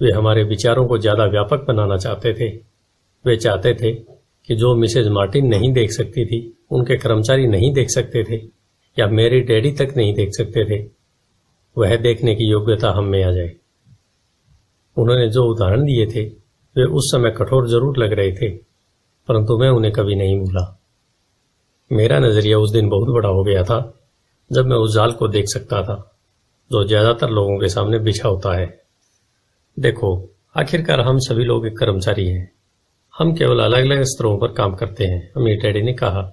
वे हमारे विचारों को ज्यादा व्यापक बनाना चाहते थे। वे चाहते थे कि जो मिसेज मार्टिन नहीं देख सकती थी, उनके कर्मचारी नहीं देख सकते थे, या मेरे डैडी तक नहीं देख सकते थे, वह देखने की योग्यता हम में आ जाए। उन्होंने जो उदाहरण दिए थे वे उस समय कठोर जरूर लग रहे थे, परंतु मैं उन्हें कभी नहीं भूला। मेरा नजरिया उस दिन बहुत बड़ा हो गया था जब मैं उस जाल को देख सकता था जो ज्यादातर लोगों के सामने बिछा होता है। देखो, आखिरकार हम सभी लोग एक कर्मचारी हैं। हम केवल अलग अलग स्तरों पर काम करते हैं, अमीर डैडी ने कहा।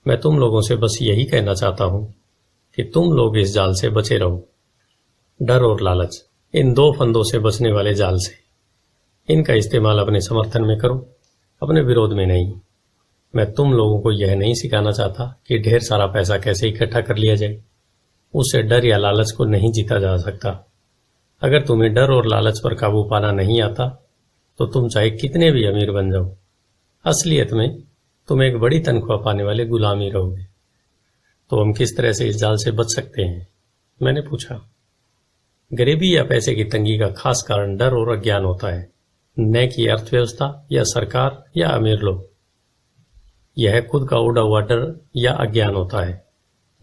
मैं तुम लोगों से बस यही कहना चाहता हूं कि तुम लोग इस जाल से बचे रहो। डर और लालच, इन दो फंदों से बचने वाले जाल से। इनका इस्तेमाल अपने समर्थन में करो, अपने विरोध में नहीं। मैं तुम लोगों को यह नहीं सिखाना चाहता कि ढेर सारा पैसा कैसे इकट्ठा कर लिया जाए। उससे डर या लालच को नहीं जीता जा सकता। अगर तुम्हें डर और लालच पर काबू पाना नहीं आता तो तुम चाहे कितने भी अमीर बन जाओ, असलियत में तुम एक बड़ी तनख्वाह पाने वाले गुलाम ही रहोगे। तो हम किस तरह से इस जाल से बच सकते हैं? मैंने पूछा। गरीबी या पैसे की तंगी का खास कारण डर और अज्ञान होता है, न कि अर्थव्यवस्था या सरकार या अमीर लोग। यह खुद का उड़ा हुआ डर या अज्ञान होता है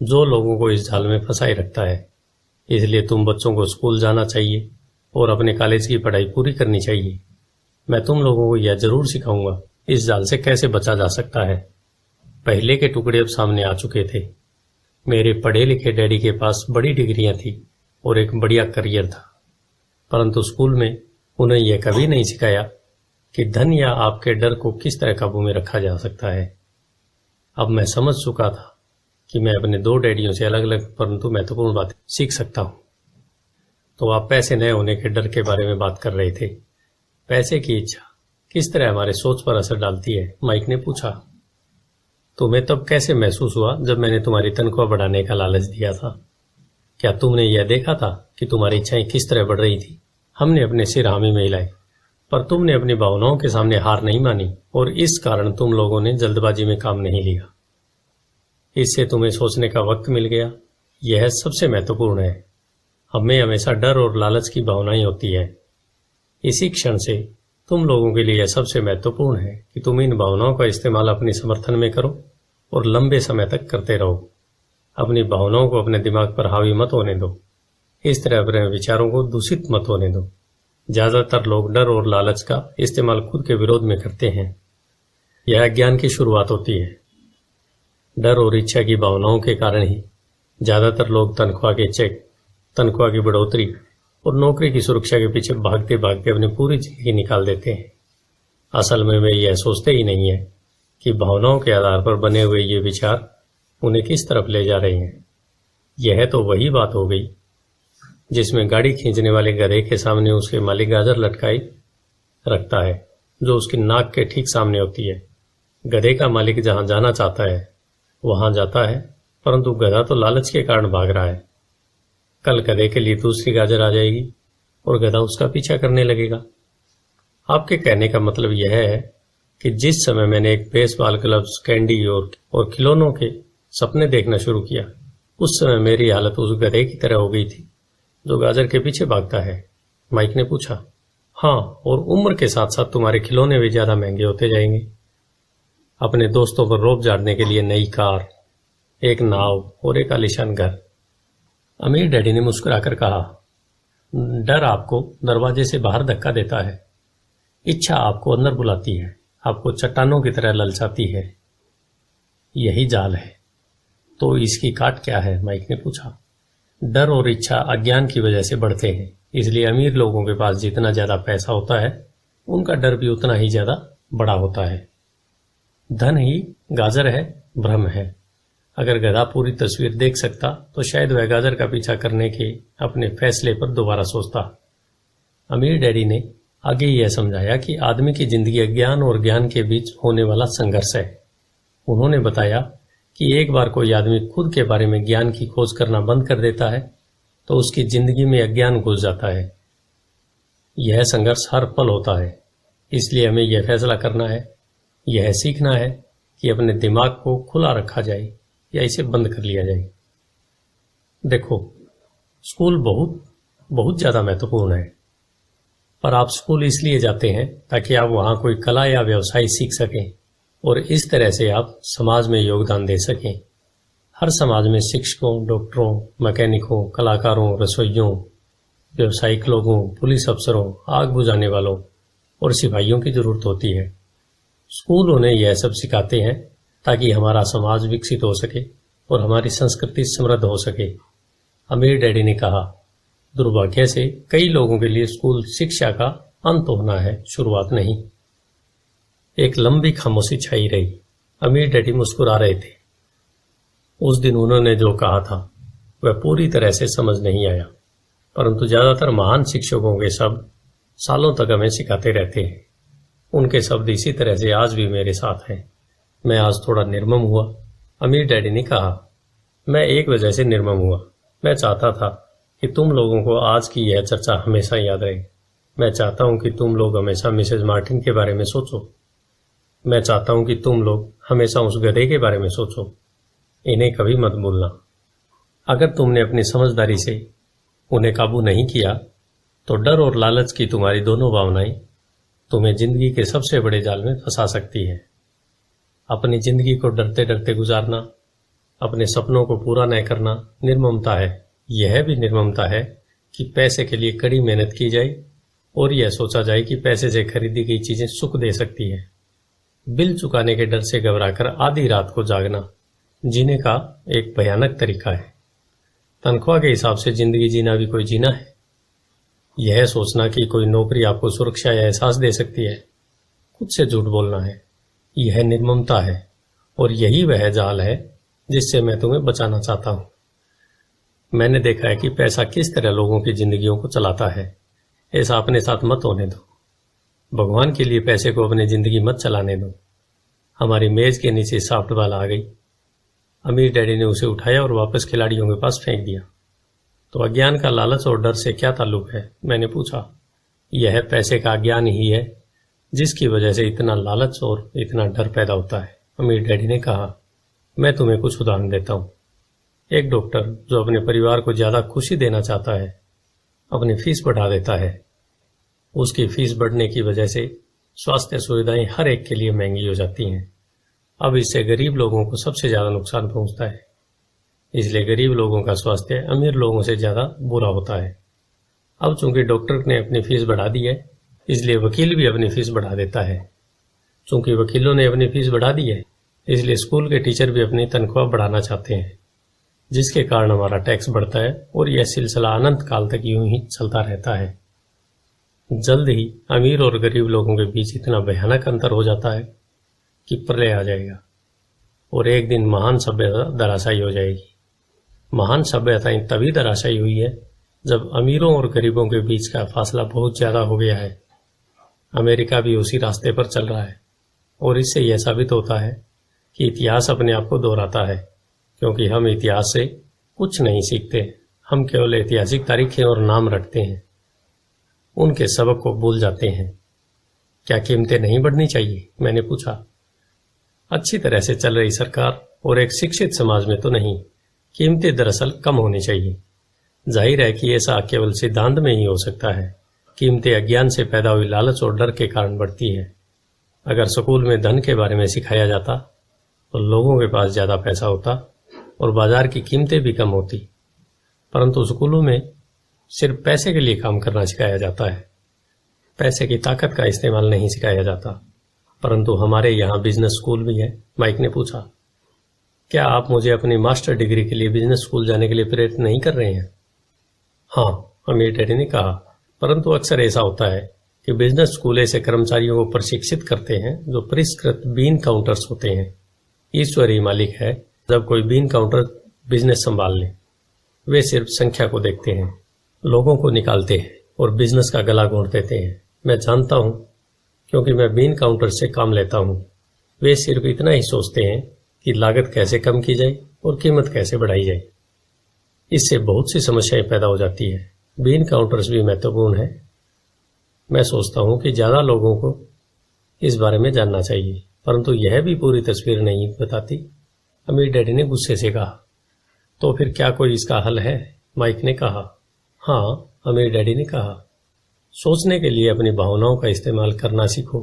जो लोगों को इस जाल में फंसाए रखता है। इसलिए तुम बच्चों को स्कूल जाना चाहिए और अपने कॉलेज की पढ़ाई पूरी करनी चाहिए। मैं तुम लोगों को यह जरूर सिखाऊंगा इस जाल से कैसे बचा जा सकता है। पहले के टुकड़े अब सामने आ चुके थे। मेरे पढ़े लिखे डैडी के पास बड़ी डिग्रियां थी और एक बढ़िया करियर था, परंतु स्कूल में उन्हें यह कभी नहीं सिखाया कि धन या आपके डर को किस तरह काबू में रखा जा सकता है। अब मैं समझ चुका था कि मैं अपने दो डैडियों से अलग अलग परंतु महत्वपूर्ण बातें सीख सकता हूं। तो आप पैसे न होने के डर के बारे में बात कर रहे थे। पैसे की इच्छा किस तरह हमारे सोच पर असर डालती है? माइक ने पूछा। तुम्हें तब कैसे महसूस हुआ जब मैंने तुम्हारी तनख्वाह बढ़ाने का लालच दिया था? क्या तुमने यह देखा था कि तुम्हारी इच्छाएं किस तरह बढ़ रही थी? हमने अपने सिर हामी में हिलाए, पर तुमने अपनी भावनाओं के सामने हार नहीं मानी और इस कारण तुम लोगों ने जल्दबाजी में काम नहीं लिया। इससे तुम्हें सोचने का वक्त मिल गया। यह सबसे महत्वपूर्ण है। हमें हमेशा डर और लालच की भावनाएं होती है। इसी क्षण से तुम लोगों के लिए यह सबसे महत्वपूर्ण है कि तुम इन भावनाओं का इस्तेमाल अपने समर्थन में करो और लंबे समय तक करते रहो। अपनी भावनाओं को अपने दिमाग पर हावी मत होने दो। इस तरह अपने विचारों को दूषित मत होने दो। ज्यादातर लोग डर और लालच का इस्तेमाल खुद के विरोध में करते हैं। यह अज्ञान की शुरुआत होती है। डर और इच्छा की भावनाओं के कारण ही ज्यादातर लोग तनख्वाह के चेक, तनख्वाह की बढ़ोतरी और नौकरी की सुरक्षा के पीछे भागते भागते अपनी पूरी जिंदगी निकाल देते हैं। असल में वे यह सोचते ही नहीं है कि भावनाओं के आधार पर बने हुए ये विचार उन्हें किस तरफ ले जा रहे हैं। यह तो वही बात हो गई जिसमें गाड़ी खींचने वाले गधे के सामने उसके मालिक गाजर लटकाई रखता है, जो उसकी नाक के ठीक सामने होती है। गधे का मालिक जहां जाना चाहता है वहां जाता है, परंतु गधा तो लालच के कारण भाग रहा है। कल गधे के लिए दूसरी गाजर आ जाएगी और गधा उसका पीछा करने लगेगा। आपके कहने का मतलब यह है कि जिस समय मैंने एक बेसबॉल ग्लव्स, कैंडी और खिलौनों के सपने देखना शुरू किया, उस समय मेरी हालत उस गधे की तरह हो गई थी जो गाजर के पीछे भागता है। माइक ने पूछा। हाँ, और उम्र के साथ साथ तुम्हारे खिलौने भी ज्यादा महंगे होते जाएंगे। अपने दोस्तों पर रोब झाड़ने के लिए नई कार, एक नाव और एक आलीशान घर। अमीर डैडी ने मुस्कुराकर कहा, डर आपको दरवाजे से बाहर धक्का देता है, इच्छा आपको अंदर बुलाती है, आपको चट्टानों की तरह ललचाती है। यही जाल है। तो इसकी काट क्या है? माइक ने पूछा। डर और इच्छा अज्ञान की वजह से बढ़ते हैं, इसलिए अमीर लोगों के पास जितना ज्यादा पैसा होता है उनका डर भी उतना ही ज्यादा बड़ा होता है। धन ही गाजर है, भ्रम है। अगर गधा पूरी तस्वीर देख सकता तो शायद वह गाजर का पीछा करने के अपने फैसले पर दोबारा सोचता। अमीर डैडी ने आगे यह समझाया कि आदमी की जिंदगी अज्ञान और ज्ञान के बीच होने वाला संघर्ष है। उन्होंने बताया कि एक बार कोई आदमी खुद के बारे में ज्ञान की खोज करना बंद कर देता है तो उसकी जिंदगी में अज्ञान घुस जाता है। यह संघर्ष हर पल होता है। इसलिए हमें यह फैसला करना है, यह सीखना है कि अपने दिमाग को खुला रखा जाए या इसे बंद कर लिया जाए। देखो, स्कूल बहुत बहुत ज्यादा महत्वपूर्ण है, पर आप स्कूल इसलिए जाते हैं ताकि आप वहां कोई कला या व्यवसाय सीख सकें और इस तरह से आप समाज में योगदान दे सकें। हर समाज में शिक्षकों, डॉक्टरों, मैकेनिकों, कलाकारों, रसोइयों, व्यवसायिक लोगों, पुलिस अफसरों, आग बुझाने वालों और सिपाहियों की जरूरत होती है। स्कूल उन्हें यह सब सिखाते हैं ताकि हमारा समाज विकसित हो सके और हमारी संस्कृति समृद्ध हो सके। अमीर डैडी ने कहा, दुर्भाग्य से कई लोगों के लिए स्कूल शिक्षा का अंत होना है, शुरुआत नहीं। एक लंबी खामोशी छाई रही। अमीर डैडी मुस्कुरा रहे थे। उस दिन उन्होंने जो कहा था वह पूरी तरह से समझ नहीं आया, परंतु ज्यादातर महान शिक्षकों के शब्द सालों तक हमें सिखाते रहते हैं। उनके शब्द इसी तरह से आज भी मेरे साथ हैं। मैं आज थोड़ा निर्मम हुआ। अमीर डैडी ने कहा, मैं एक वजह से निर्मम हुआ। मैं चाहता था कि तुम लोगों को आज की यह चर्चा हमेशा याद रहे। मैं चाहता हूं कि तुम लोग हमेशा मिसेज मार्टिन के बारे में सोचो। मैं चाहता हूं कि तुम लोग हमेशा उस गधे के बारे में सोचो। इन्हें कभी मत भूलना। अगर तुमने अपनी समझदारी से उन्हें काबू नहीं किया तो डर और लालच की तुम्हारी दोनों भावनाएं तुम्हें जिंदगी के सबसे बड़े जाल में फंसा सकती है। अपनी जिंदगी को डरते डरते गुजारना, अपने सपनों को पूरा न करना निर्ममता है। यह भी निर्ममता है कि पैसे के लिए कड़ी मेहनत की जाए और यह सोचा जाए कि पैसे से खरीदी गई चीजें सुख दे सकती है। बिल चुकाने के डर से घबराकर आधी रात को जागना जीने का एक भयानक तरीका है। तनख्वाह के हिसाब से जिंदगी जीना भी कोई जीना है। यह सोचना कि कोई नौकरी आपको सुरक्षा या एहसास दे सकती है, खुद से झूठ बोलना है। यह निर्ममता है और यही वह जाल है जिससे मैं तुम्हें बचाना चाहता हूं। मैंने देखा है कि पैसा किस तरह लोगों की जिंदगियों को चलाता है। ऐसा अपने साथ मत होने दो। भगवान के लिए पैसे को अपनी जिंदगी मत चलाने दो। हमारी मेज के नीचे सॉफ्ट बॉल आ गई। अमीर डैडी ने उसे उठाया और वापस खिलाड़ियों के पास फेंक दिया। तो अज्ञान का लालच और डर से क्या ताल्लुक है? मैंने पूछा। यह पैसे का अज्ञान ही है जिसकी वजह से इतना लालच और इतना डर पैदा होता है, अमीर डैडी ने कहा। मैं तुम्हें कुछ उदाहरण देता हूँ। एक डॉक्टर जो अपने परिवार को ज्यादा खुशी देना चाहता है, अपनी फीस बढ़ा देता है। उसकी फीस बढ़ने की वजह से स्वास्थ्य सुविधाएं हर एक के लिए महंगी हो जाती हैं। अब इससे गरीब लोगों को सबसे ज्यादा नुकसान पहुंचता है। इसलिए गरीब लोगों का स्वास्थ्य अमीर लोगों से ज्यादा बुरा होता है। अब चूंकि डॉक्टर ने अपनी फीस बढ़ा दी है, इसलिए वकील भी अपनी फीस बढ़ा देता है। चूंकि वकीलों ने अपनी फीस बढ़ा दी है, इसलिए स्कूल के टीचर भी अपनी तनख्वाह बढ़ाना चाहते हैं, जिसके कारण हमारा टैक्स बढ़ता है और यह सिलसिला अनंत काल तक यूं ही चलता रहता है। जल्द ही अमीर और गरीब लोगों के बीच इतना भयानक अंतर हो जाता है कि प्रलय आ जाएगा और एक दिन महान सभ्यता धराशायी हो जाएगी। महान सभ्यताएं तभी धराशायी हुई है जब अमीरों और गरीबों के बीच का फासला बहुत ज्यादा हो गया है। अमेरिका भी उसी रास्ते पर चल रहा है और इससे यह साबित होता है कि इतिहास अपने आप को दोहराता है, क्योंकि हम इतिहास से कुछ नहीं सीखते। हम केवल ऐतिहासिक तारीखें और नाम रटते हैं, उनके सबक को भूल जाते हैं। क्या कीमतें नहीं बढ़नी चाहिए? मैंने पूछा। अच्छी तरह से चल रही सरकार और एक शिक्षित समाज में तो नहीं, कीमतें दरअसल कम होनी चाहिए। जाहिर है कि ऐसा केवल सिद्धांत में ही हो सकता है। कीमतें अज्ञान से पैदा हुई लालच और डर के कारण बढ़ती है। अगर स्कूल में धन के बारे में सिखाया जाता तो लोगों के पास ज्यादा पैसा होता और बाजार की कीमतें भी कम होती, परंतु स्कूलों में सिर्फ पैसे के लिए काम करना सिखाया जाता है। पैसे की ताकत का इस्तेमाल नहीं सिखाया जाता। परंतु हमारे यहाँ बिजनेस स्कूल भी है। माइक ने पूछा, क्या आप मुझे अपनी मास्टर डिग्री के लिए बिजनेस स्कूल जाने के लिए प्रेरित नहीं कर रहे हैं? हाँ, अमीर डैडी ने कहा, परंतु अक्सर ऐसा होता है कि बिजनेस स्कूल ऐसे कर्मचारियों को प्रशिक्षित करते हैं जो परिष्कृत बीन काउंटर्स होते हैं। ईश्वर ही मालिक है। जब कोई बीन काउंटर बिजनेस संभाल ले, वे सिर्फ संख्या को देखते हैं, लोगों को निकालते हैं और बिजनेस का गला घोंट देते हैं। मैं जानता हूं, क्योंकि मैं बीन काउंटर से काम लेता हूं। वे सिर्फ इतना ही सोचते हैं कि लागत कैसे कम की जाए और कीमत कैसे बढ़ाई जाए। इससे बहुत सी समस्याएं पैदा हो जाती है। बीन काउंटर्स भी महत्वपूर्ण है। मैं सोचता हूं कि ज्यादा लोगों को इस बारे में जानना चाहिए, परंतु यह भी पूरी तस्वीर नहीं बताती। अमीर डैडी ने गुस्से से कहा। तो फिर क्या कोई इसका हल है? माइक ने कहा। हाँ, अमीर डैडी ने कहा, सोचने के लिए अपनी भावनाओं का इस्तेमाल करना सीखो।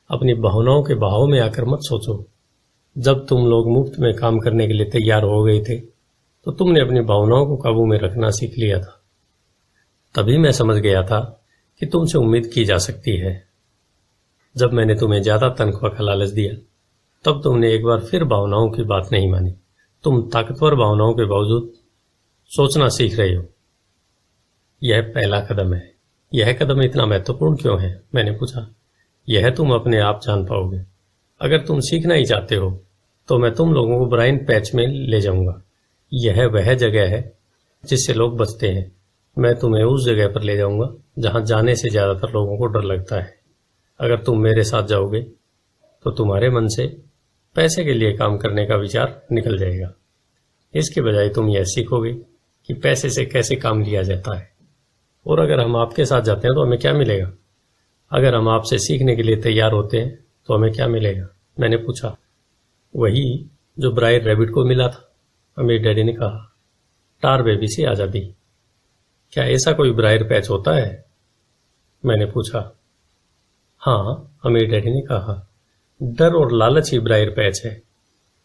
अपनी भावनाओं के बहाव में आकर मत सोचो। जब तुम लोग मुफ्त में काम करने के लिए तैयार हो गए थे, तो तुमने अपनी भावनाओं को काबू में रखना सीख लिया था। तभी मैं समझ गया था कि तुमसे उम्मीद की जा सकती है। जब मैंने तुम्हें ज्यादा तनख्वाह का लालच दिया, तब तुमने एक बार फिर भावनाओं की बात नहीं मानी। तुम ताकतवर भावनाओं के बावजूद सोचना सीख रहे हो। यह पहला कदम है। यह कदम इतना महत्वपूर्ण क्यों है? मैंने पूछा। यह तुम अपने आप जान पाओगे। अगर तुम सीखना ही चाहते हो तो मैं तुम लोगों को ब्राइन पैच में ले जाऊंगा। यह वह जगह है जिससे लोग बचते हैं। मैं तुम्हें उस जगह पर ले जाऊंगा जहां जाने से ज्यादातर लोगों को डर लगता है। अगर तुम मेरे साथ जाओगे तो तुम्हारे मन से पैसे के लिए काम करने का विचार निकल जाएगा। इसके बजाय तुम यह सीखोगे कि पैसे से कैसे काम लिया जाता है। और अगर हम आपके साथ जाते हैं तो हमें क्या मिलेगा? अगर हम आपसे सीखने के लिए तैयार होते हैं तो हमें क्या मिलेगा? मैंने पूछा। वही जो ब्रायर रैबिट को मिला था, अमीर डैडी ने कहा। टार बेबी से आजादी। क्या ऐसा कोई ब्रायर पैच होता है? मैंने पूछा। हाँ, अमीर डैडी ने कहा। डर और लालच ही ब्रायर पैच है।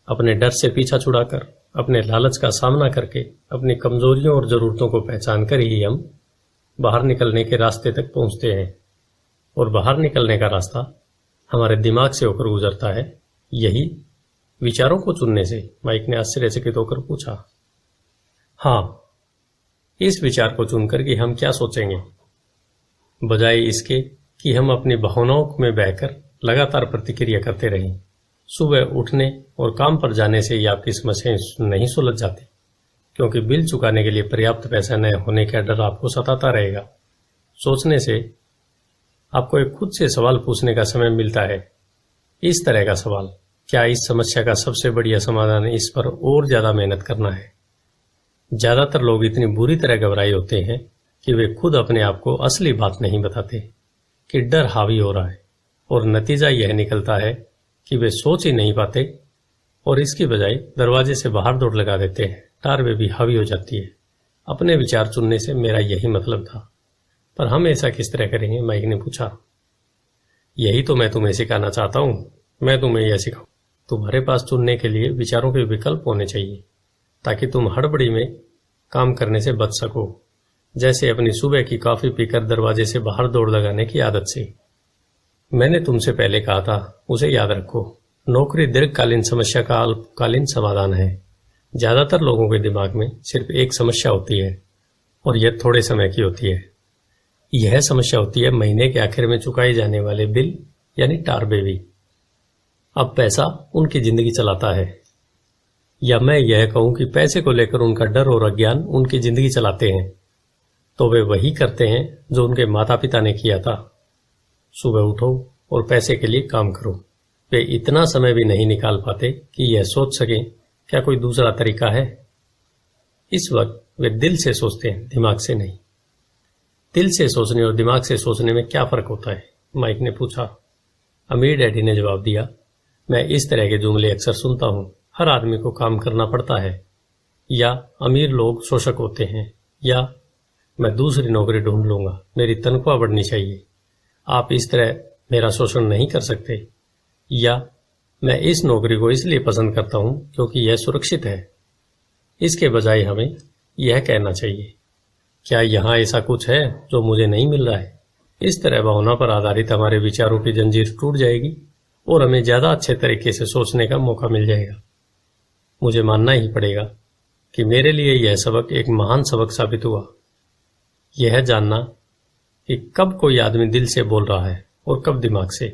अपने डर से पीछा छुड़ाकर, अपने लालच का सामना करके, अपनी कमजोरियों और जरूरतों को पहचान कर ही हम बाहर निकलने के रास्ते तक पहुंचते हैं। और बाहर निकलने का रास्ता हमारे दिमाग से होकर गुजरता है। यही विचारों को चुनने से? माइक ने आश्चर्यचकित होकर पूछा। हाँ, इस विचार को चुनकर कि हम क्या सोचेंगे, बजाय इसके कि हम अपनी भावनाओं में बहकर लगातार प्रतिक्रिया करते रहें। सुबह उठने और काम पर जाने से ही आपकी समस्याएं नहीं सुलझ जाती, क्योंकि बिल चुकाने के लिए पर्याप्त पैसा न होने का डर आपको सताता रहेगा। सोचने से आपको एक खुद से सवाल पूछने का समय मिलता है। इस तरह का सवाल, क्या इस समस्या का सबसे बढ़िया समाधान इस पर और ज्यादा मेहनत करना है? ज्यादातर लोग इतनी बुरी तरह घबराए होते हैं कि वे खुद अपने आप को असली बात नहीं बताते कि डर हावी हो रहा है, और नतीजा यह निकलता है कि वे सोच ही नहीं पाते और इसकी बजाय दरवाजे से बाहर दौड़ लगा देते हैं। टार भी हावी हो जाती है। अपने विचार चुनने से मेरा यही मतलब था। पर हम ऐसा किस तरह करेंगे? माइक ने पूछा। यही तो मैं तुम्हें सिखाना चाहता हूं। मैं तुम्हें यह सिखाऊं। तुम्हारे पास चुनने के लिए विचारों के विकल्प होने चाहिए, ताकि तुम हड़बड़ी में काम करने से बच सको। जैसे अपनी सुबह की कॉफी पीकर दरवाजे से बाहर दौड़ लगाने की आदत से। मैंने तुमसे पहले कहा था, उसे याद रखो। नौकरी दीर्घकालीन समस्या का अल्पकालीन समाधान है। ज्यादातर लोगों के दिमाग में सिर्फ एक समस्या होती है, और यह थोड़े समय की होती है। यह समस्या होती है महीने के आखिर में चुकाए जाने वाले बिल, यानी टार बेबी। अब पैसा उनकी जिंदगी चलाता है, या मैं यह कहूं कि पैसे को लेकर उनका डर और अज्ञान उनकी जिंदगी चलाते हैं। तो वे वही करते हैं जो उनके माता पिता ने किया था। सुबह उठो और पैसे के लिए काम करो। वे इतना समय भी नहीं निकाल पाते कि यह सोच सकें क्या कोई दूसरा तरीका है। इस वक्त वे दिल से सोचते हैं, दिमाग से नहीं। दिल से सोचने और दिमाग से सोचने में क्या फर्क होता है? माइक ने पूछा। अमीर डैडी ने जवाब दिया, मैं इस तरह के जुमले अक्सर सुनता हूं। हर आदमी को काम करना पड़ता है, या अमीर लोग शोषक होते हैं, या मैं दूसरी नौकरी ढूंढ लूंगा, मेरी तनख्वाह बढ़नी चाहिए, आप इस तरह मेरा शोषण नहीं कर सकते, या मैं इस नौकरी को इसलिए पसंद करता हूं क्योंकि यह सुरक्षित है। इसके बजाय हमें यह कहना चाहिए, क्या यहां ऐसा कुछ है जो मुझे नहीं मिल रहा है? इस तरह भावना पर आधारित हमारे विचारों की जंजीर टूट जाएगी और हमें ज्यादा अच्छे तरीके से सोचने का मौका मिल जाएगा। मुझे मानना ही पड़ेगा कि मेरे लिए यह सबक एक महान सबक साबित हुआ। यह जानना कि कब कोई आदमी दिल से बोल रहा है और कब दिमाग से,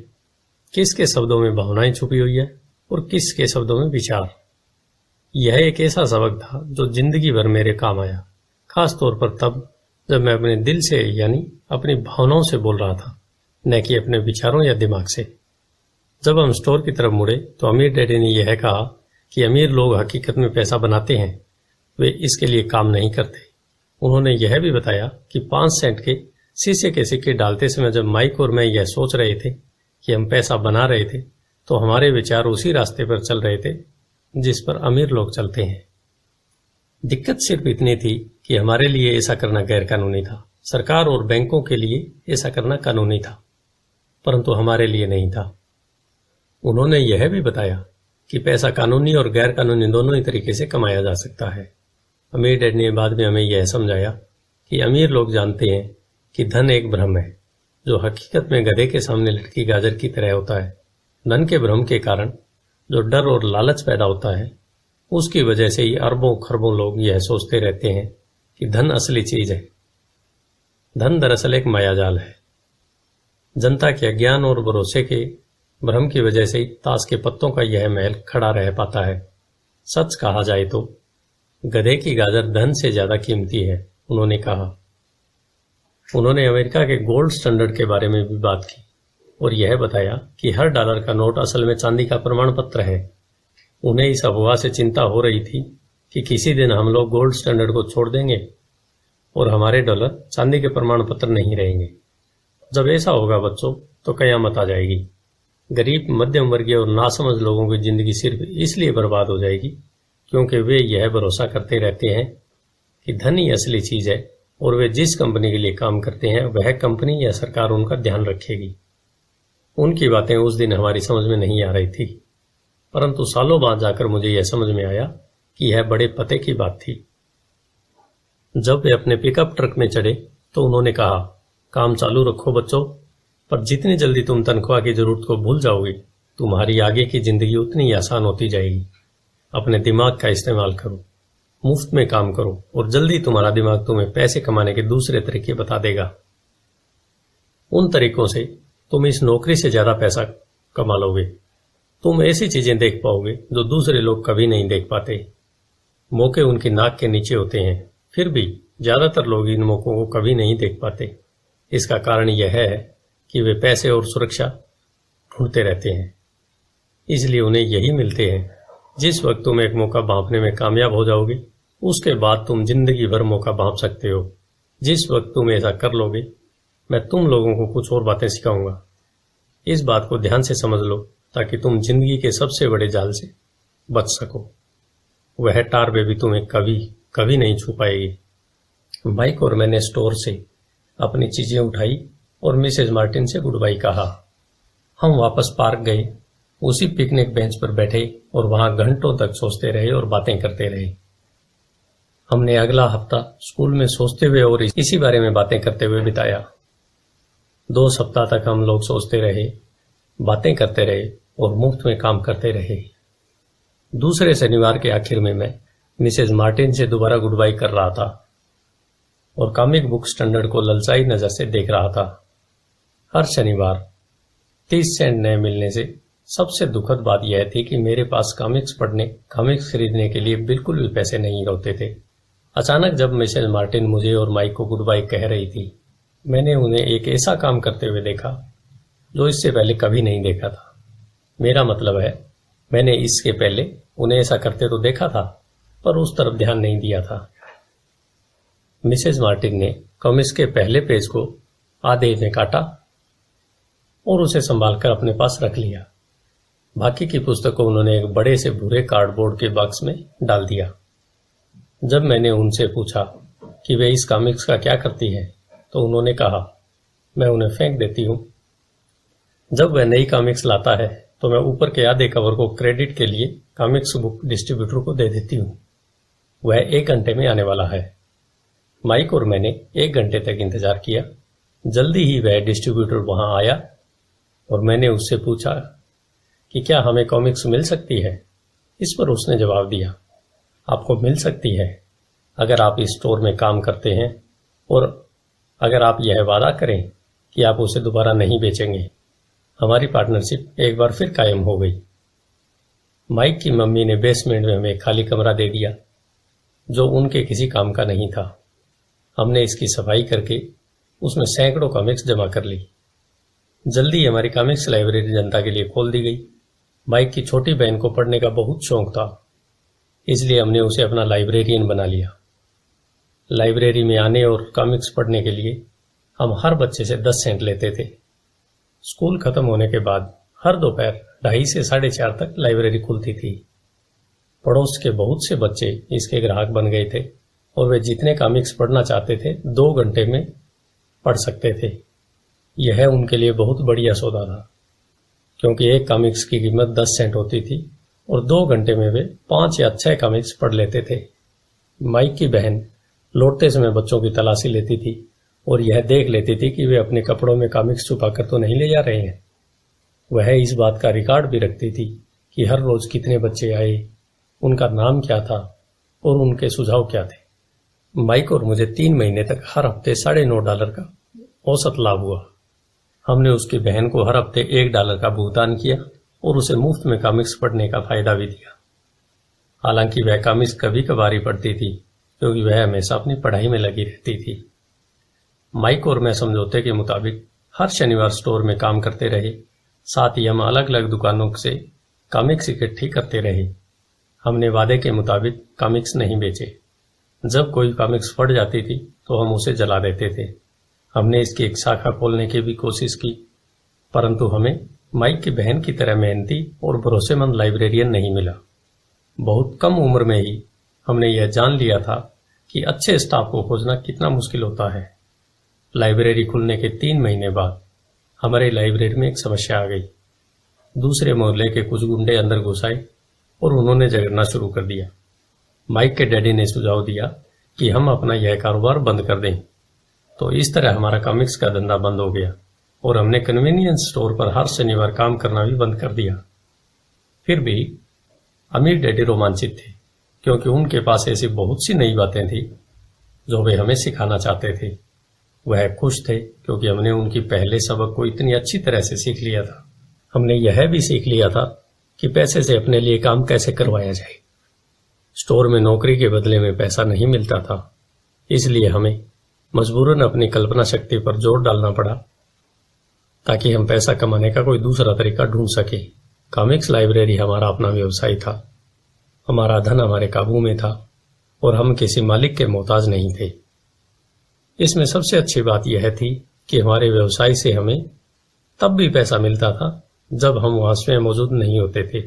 किसके शब्दों में भावनाएं छुपी हुई है और किसके शब्दों में विचार। यह एक ऐसा सबक था जो जिंदगी भर मेरे काम आया, खास तौर पर तब जब मैं अपने दिल से यानी अपनी भावनाओं से बोल रहा था, न कि अपने विचारों या दिमाग से। जब हम स्टोर की तरफ मुड़े तो अमीर डैडी ने यह कहा कि अमीर लोग हकीकत में पैसा बनाते हैं, वे इसके लिए काम नहीं करते। उन्होंने यह भी बताया कि 5 सेंट के शीशे के सिक्के डालते समय जब माइक और मैं यह सोच रहे थे कि हम पैसा बना रहे थे, तो हमारे विचार उसी रास्ते पर चल रहे थे जिस पर अमीर लोग चलते हैं। दिक्कत सिर्फ इतनी थी कि हमारे लिए ऐसा करना गैर कानूनी था। सरकार और बैंकों के लिए ऐसा करना कानूनी था, परंतु हमारे लिए नहीं था। उन्होंने यह भी बताया कि पैसा कानूनी और गैर कानूनी दोनों ही तरीके से कमाया जा सकता है। अमीर डैड ने बाद में हमें यह समझाया कि अमीर लोग जानते हैं कि धन एक भ्रम है, जो हकीकत में गधे के सामने लटकी गाजर की तरह होता है। धन के भ्रम के कारण जो डर और लालच पैदा होता है, उसकी वजह से ही अरबों खरबों लोग यह सोचते रहते हैं कि धन असली चीज है। धन दरअसल एक मायाजाल है। जनता के अज्ञान और भरोसे के भ्रम की वजह से ही ताश के पत्तों का यह महल खड़ा रह पाता है। सच कहा जाए तो गधे की गाजर धन से ज्यादा कीमती है, उन्होंने कहा। उन्होंने अमेरिका के गोल्ड स्टैंडर्ड के बारे में भी बात की और यह बताया कि हर डॉलर का नोट असल में चांदी का प्रमाण पत्र है। उन्हें इस अफवाह से चिंता हो रही थी कि किसी दिन हम लोग गोल्ड स्टैंडर्ड को छोड़ देंगे और हमारे डॉलर चांदी के प्रमाण पत्र नहीं रहेंगे। जब ऐसा होगा बच्चों, तो कयामत आ जाएगी। गरीब, मध्यम वर्गीय और नासमझ लोगों की जिंदगी सिर्फ इसलिए बर्बाद हो जाएगी क्योंकि वे यह भरोसा करते रहते हैं कि धन ही असली चीज है और वे जिस कंपनी के लिए काम करते हैं वह कंपनी या सरकार उनका ध्यान रखेगी। उनकी बातें उस दिन हमारी समझ में नहीं आ रही थी, परंतु सालों बाद जाकर मुझे यह समझ में आया कि यह बड़े पते की बात थी। जब वे अपने पिकअप ट्रक में चढ़े तो उन्होंने कहा, काम चालू रखो बच्चों, पर जितनी जल्दी तुम तनख्वाह की जरूरत को भूल जाओगे, तुम्हारी आगे की जिंदगी उतनी आसान होती जाएगी। अपने दिमाग का इस्तेमाल करो, मुफ्त में काम करो और जल्दी तुम्हारा दिमाग तुम्हें पैसे कमाने के दूसरे तरीके बता देगा। उन तरीकों से तुम इस नौकरी से ज्यादा पैसा कमा लोगे। तुम ऐसी चीजें देख पाओगे जो दूसरे लोग कभी नहीं देख पाते। मौके उनकी नाक के नीचे होते हैं, फिर भी ज्यादातर लोग इन मौकों को कभी नहीं देख पाते। इसका कारण यह है कि वे पैसे और सुरक्षा ढूंढते रहते हैं, इसलिए उन्हें यही मिलते हैं। जिस वक्त तुम एक मौका भांपने में कामयाब हो जाओगे, उसके बाद तुम जिंदगी भर मौका भांप सकते हो। जिस वक्त तुम ऐसा कर लोगे, मैं तुम लोगों को कुछ और बातें सिखाऊंगा। इस बात को ध्यान से समझ लो ताकि तुम जिंदगी के सबसे बड़े जाल से बच सको। वह टार बेबी तुम्हें कभी कभी नहीं छू पाएगी। माइक और मैंने स्टोर से अपनी चीजें उठाई और मिसेज मार्टिन से गुड बाई कहा। हम वापस पार्क गए, उसी पिकनिक बेंच पर बैठे और वहां घंटों तक सोचते रहे और बातें करते रहे। हमने अगला हफ्ता स्कूल में सोचते हुए और इसी बारे में बातें करते हुए बिताया। 2 सप्ताह तक हम लोग सोचते रहे, बातें करते रहे और मुफ्त में काम करते रहे। दूसरे शनिवार के आखिर में मैं मिसेज मार्टिन से दोबारा गुड बाई कर रहा था और कॉमिक बुक स्टैंडर्ड को ललचाई नजर से देख रहा था। हर शनिवार 30 सेंट नए मिलने से सबसे दुखद बात यह थी कि मेरे पास कॉमिक्स खरीदने के लिए बिल्कुल भी पैसे नहीं होते थे। अचानक जब मिसेज मार्टिन मुझे और माइक को गुड बाई कह रही थी, मैंने उन्हें एक ऐसा काम करते हुए देखा जो इससे पहले कभी नहीं देखा था। मेरा मतलब है, मैंने इसके पहले उन्हें ऐसा करते तो देखा था, पर उस तरफ ध्यान नहीं दिया था। मिसेज मार्टिन ने कॉमिक्स के पहले पेज को आधे में काटा और उसे संभालकर अपने पास रख लिया। बाकी की पुस्तक को उन्होंने एक बड़े से भूरे कार्डबोर्ड के बॉक्स में डाल दिया। जब मैंने उनसे पूछा कि वे इस कॉमिक्स का क्या करती है, तो उन्होंने कहा, मैं उन्हें फेंक देती हूँ। जब वह नई कॉमिक्स लाता है तो मैं ऊपर के आधे कवर को क्रेडिट के लिए कॉमिक्स बुक डिस्ट्रीब्यूटर को दे देती हूँ। वह 1 घंटे में आने वाला है। माइक और मैंने 1 घंटे तक इंतजार किया। जल्दी ही वह डिस्ट्रीब्यूटर वहां आया और मैंने उससे पूछा कि क्या हमें कॉमिक्स मिल सकती है। इस पर उसने जवाब दिया, आपको मिल सकती है अगर आप इस स्टोर में काम करते हैं और अगर आप यह वादा करें कि आप उसे दोबारा नहीं बेचेंगे। हमारी पार्टनरशिप एक बार फिर कायम हो गई। माइक की मम्मी ने बेसमेंट में हमें खाली कमरा दे दिया जो उनके किसी काम का नहीं था। हमने इसकी सफाई करके उसमें सैकड़ों कॉमिक्स जमा कर ली। जल्दी हमारी कॉमिक्स लाइब्रेरी जनता के लिए खोल दी गई। माइक की छोटी बहन को पढ़ने का बहुत शौक था, इसलिए हमने उसे अपना लाइब्रेरियन बना लिया। लाइब्रेरी में आने और कॉमिक्स पढ़ने के लिए हम हर बच्चे से 10 सेंट लेते थे। स्कूल खत्म होने के बाद हर दोपहर 2:30 से 4:30 तक लाइब्रेरी खुलती थी। पड़ोस के बहुत से बच्चे इसके ग्राहक बन गए थे और वे जितने कॉमिक्स पढ़ना चाहते थे 2 घंटे में पढ़ सकते थे। यह उनके लिए बहुत बढ़िया सौदा था, क्योंकि एक कॉमिक्स की कीमत 10 सेंट होती थी और 2 घंटे में वे 5 या 6 कॉमिक्स पढ़ लेते थे। माइक की बहन लौटते समय बच्चों की तलाशी लेती थी और यह देख लेती थी कि वे अपने कपड़ों में कॉमिक्स छुपाकर तो नहीं ले जा रहे हैं। वह इस बात का रिकॉर्ड भी रखती थी कि हर रोज कितने बच्चे आए, उनका नाम क्या था और उनके सुझाव क्या थे। माइक और मुझे 3 महीने तक हर हफ्ते $9.5 का औसत लाभ हुआ। हमने उसकी बहन को हर हफ्ते $1 का भुगतान किया और उसे मुफ्त में कॉमिक्स पढ़ने का फायदा भी दिया। हालांकि वह कॉमिक्स कभी कभार ही पढ़ती थी, क्योंकि वह हमेशा अपनी पढ़ाई में लगी रहती थी। माइक और मैं समझौते के मुताबिक हर शनिवार स्टोर में काम करते रहे। साथ ही हम अलग अलग दुकानों से कॉमिक्स इकट्ठी करते रहे। हमने वादे के मुताबिक कॉमिक्स नहीं बेचे। जब कोई कॉमिक्स फट जाती थी तो हम उसे जला देते थे। हमने इसकी एक शाखा खोलने की भी कोशिश की, परंतु हमें माइक की बहन की तरह मेहनती और भरोसेमंद लाइब्रेरियन नहीं मिला। बहुत कम उम्र में ही हमने यह जान लिया था कि अच्छे स्टाफ को खोजना कितना मुश्किल होता है। लाइब्रेरी खुलने के 3 महीने बाद हमारे लाइब्रेरी में एक समस्या आ गई। दूसरे मोहल्ले के कुछ गुंडे अंदर घुस आए और उन्होंने झगड़ना शुरू कर दिया। माइक के डैडी ने सुझाव दिया कि हम अपना यह कारोबार बंद कर दें। तो इस तरह हमारा कॉमिक्स का धंधा बंद हो गया और हमने कन्वीनियंस स्टोर पर हर शनिवार काम करना भी बंद कर दिया। फिर भी अमीर डैडी रोमांचित थे, क्योंकि उनके पास ऐसी बहुत सी नई बातें थी जो वे हमें सिखाना चाहते थे। वह खुश थे क्योंकि हमने उनकी पहले सबक को इतनी अच्छी तरह से सीख लिया था। हमने यह भी सीख लिया था कि पैसे से अपने लिए काम कैसे करवाया जाए। स्टोर में नौकरी के बदले में पैसा नहीं मिलता था, इसलिए हमें मजबूरन अपनी कल्पना शक्ति पर जोर डालना पड़ा ताकि हम पैसा कमाने का कोई दूसरा तरीका ढूंढ सके। कॉमिक्स लाइब्रेरी हमारा अपना व्यवसाय था। हमारा धन हमारे काबू में था और हम किसी मालिक के मोहताज नहीं थे। इसमें सबसे अच्छी बात यह थी कि हमारे व्यवसाय से हमें तब भी पैसा मिलता था जब हम वहां स्वयं मौजूद नहीं होते थे।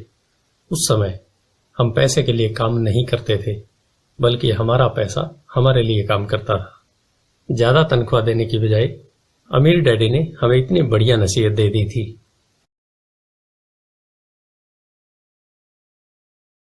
उस समय हम पैसे के लिए काम नहीं करते थे, बल्कि हमारा पैसा हमारे लिए काम करता था। ज्यादा तनख्वाह देने की बजाय अमीर डैडी ने हमें इतनी बढ़िया नसीहत दे दी थी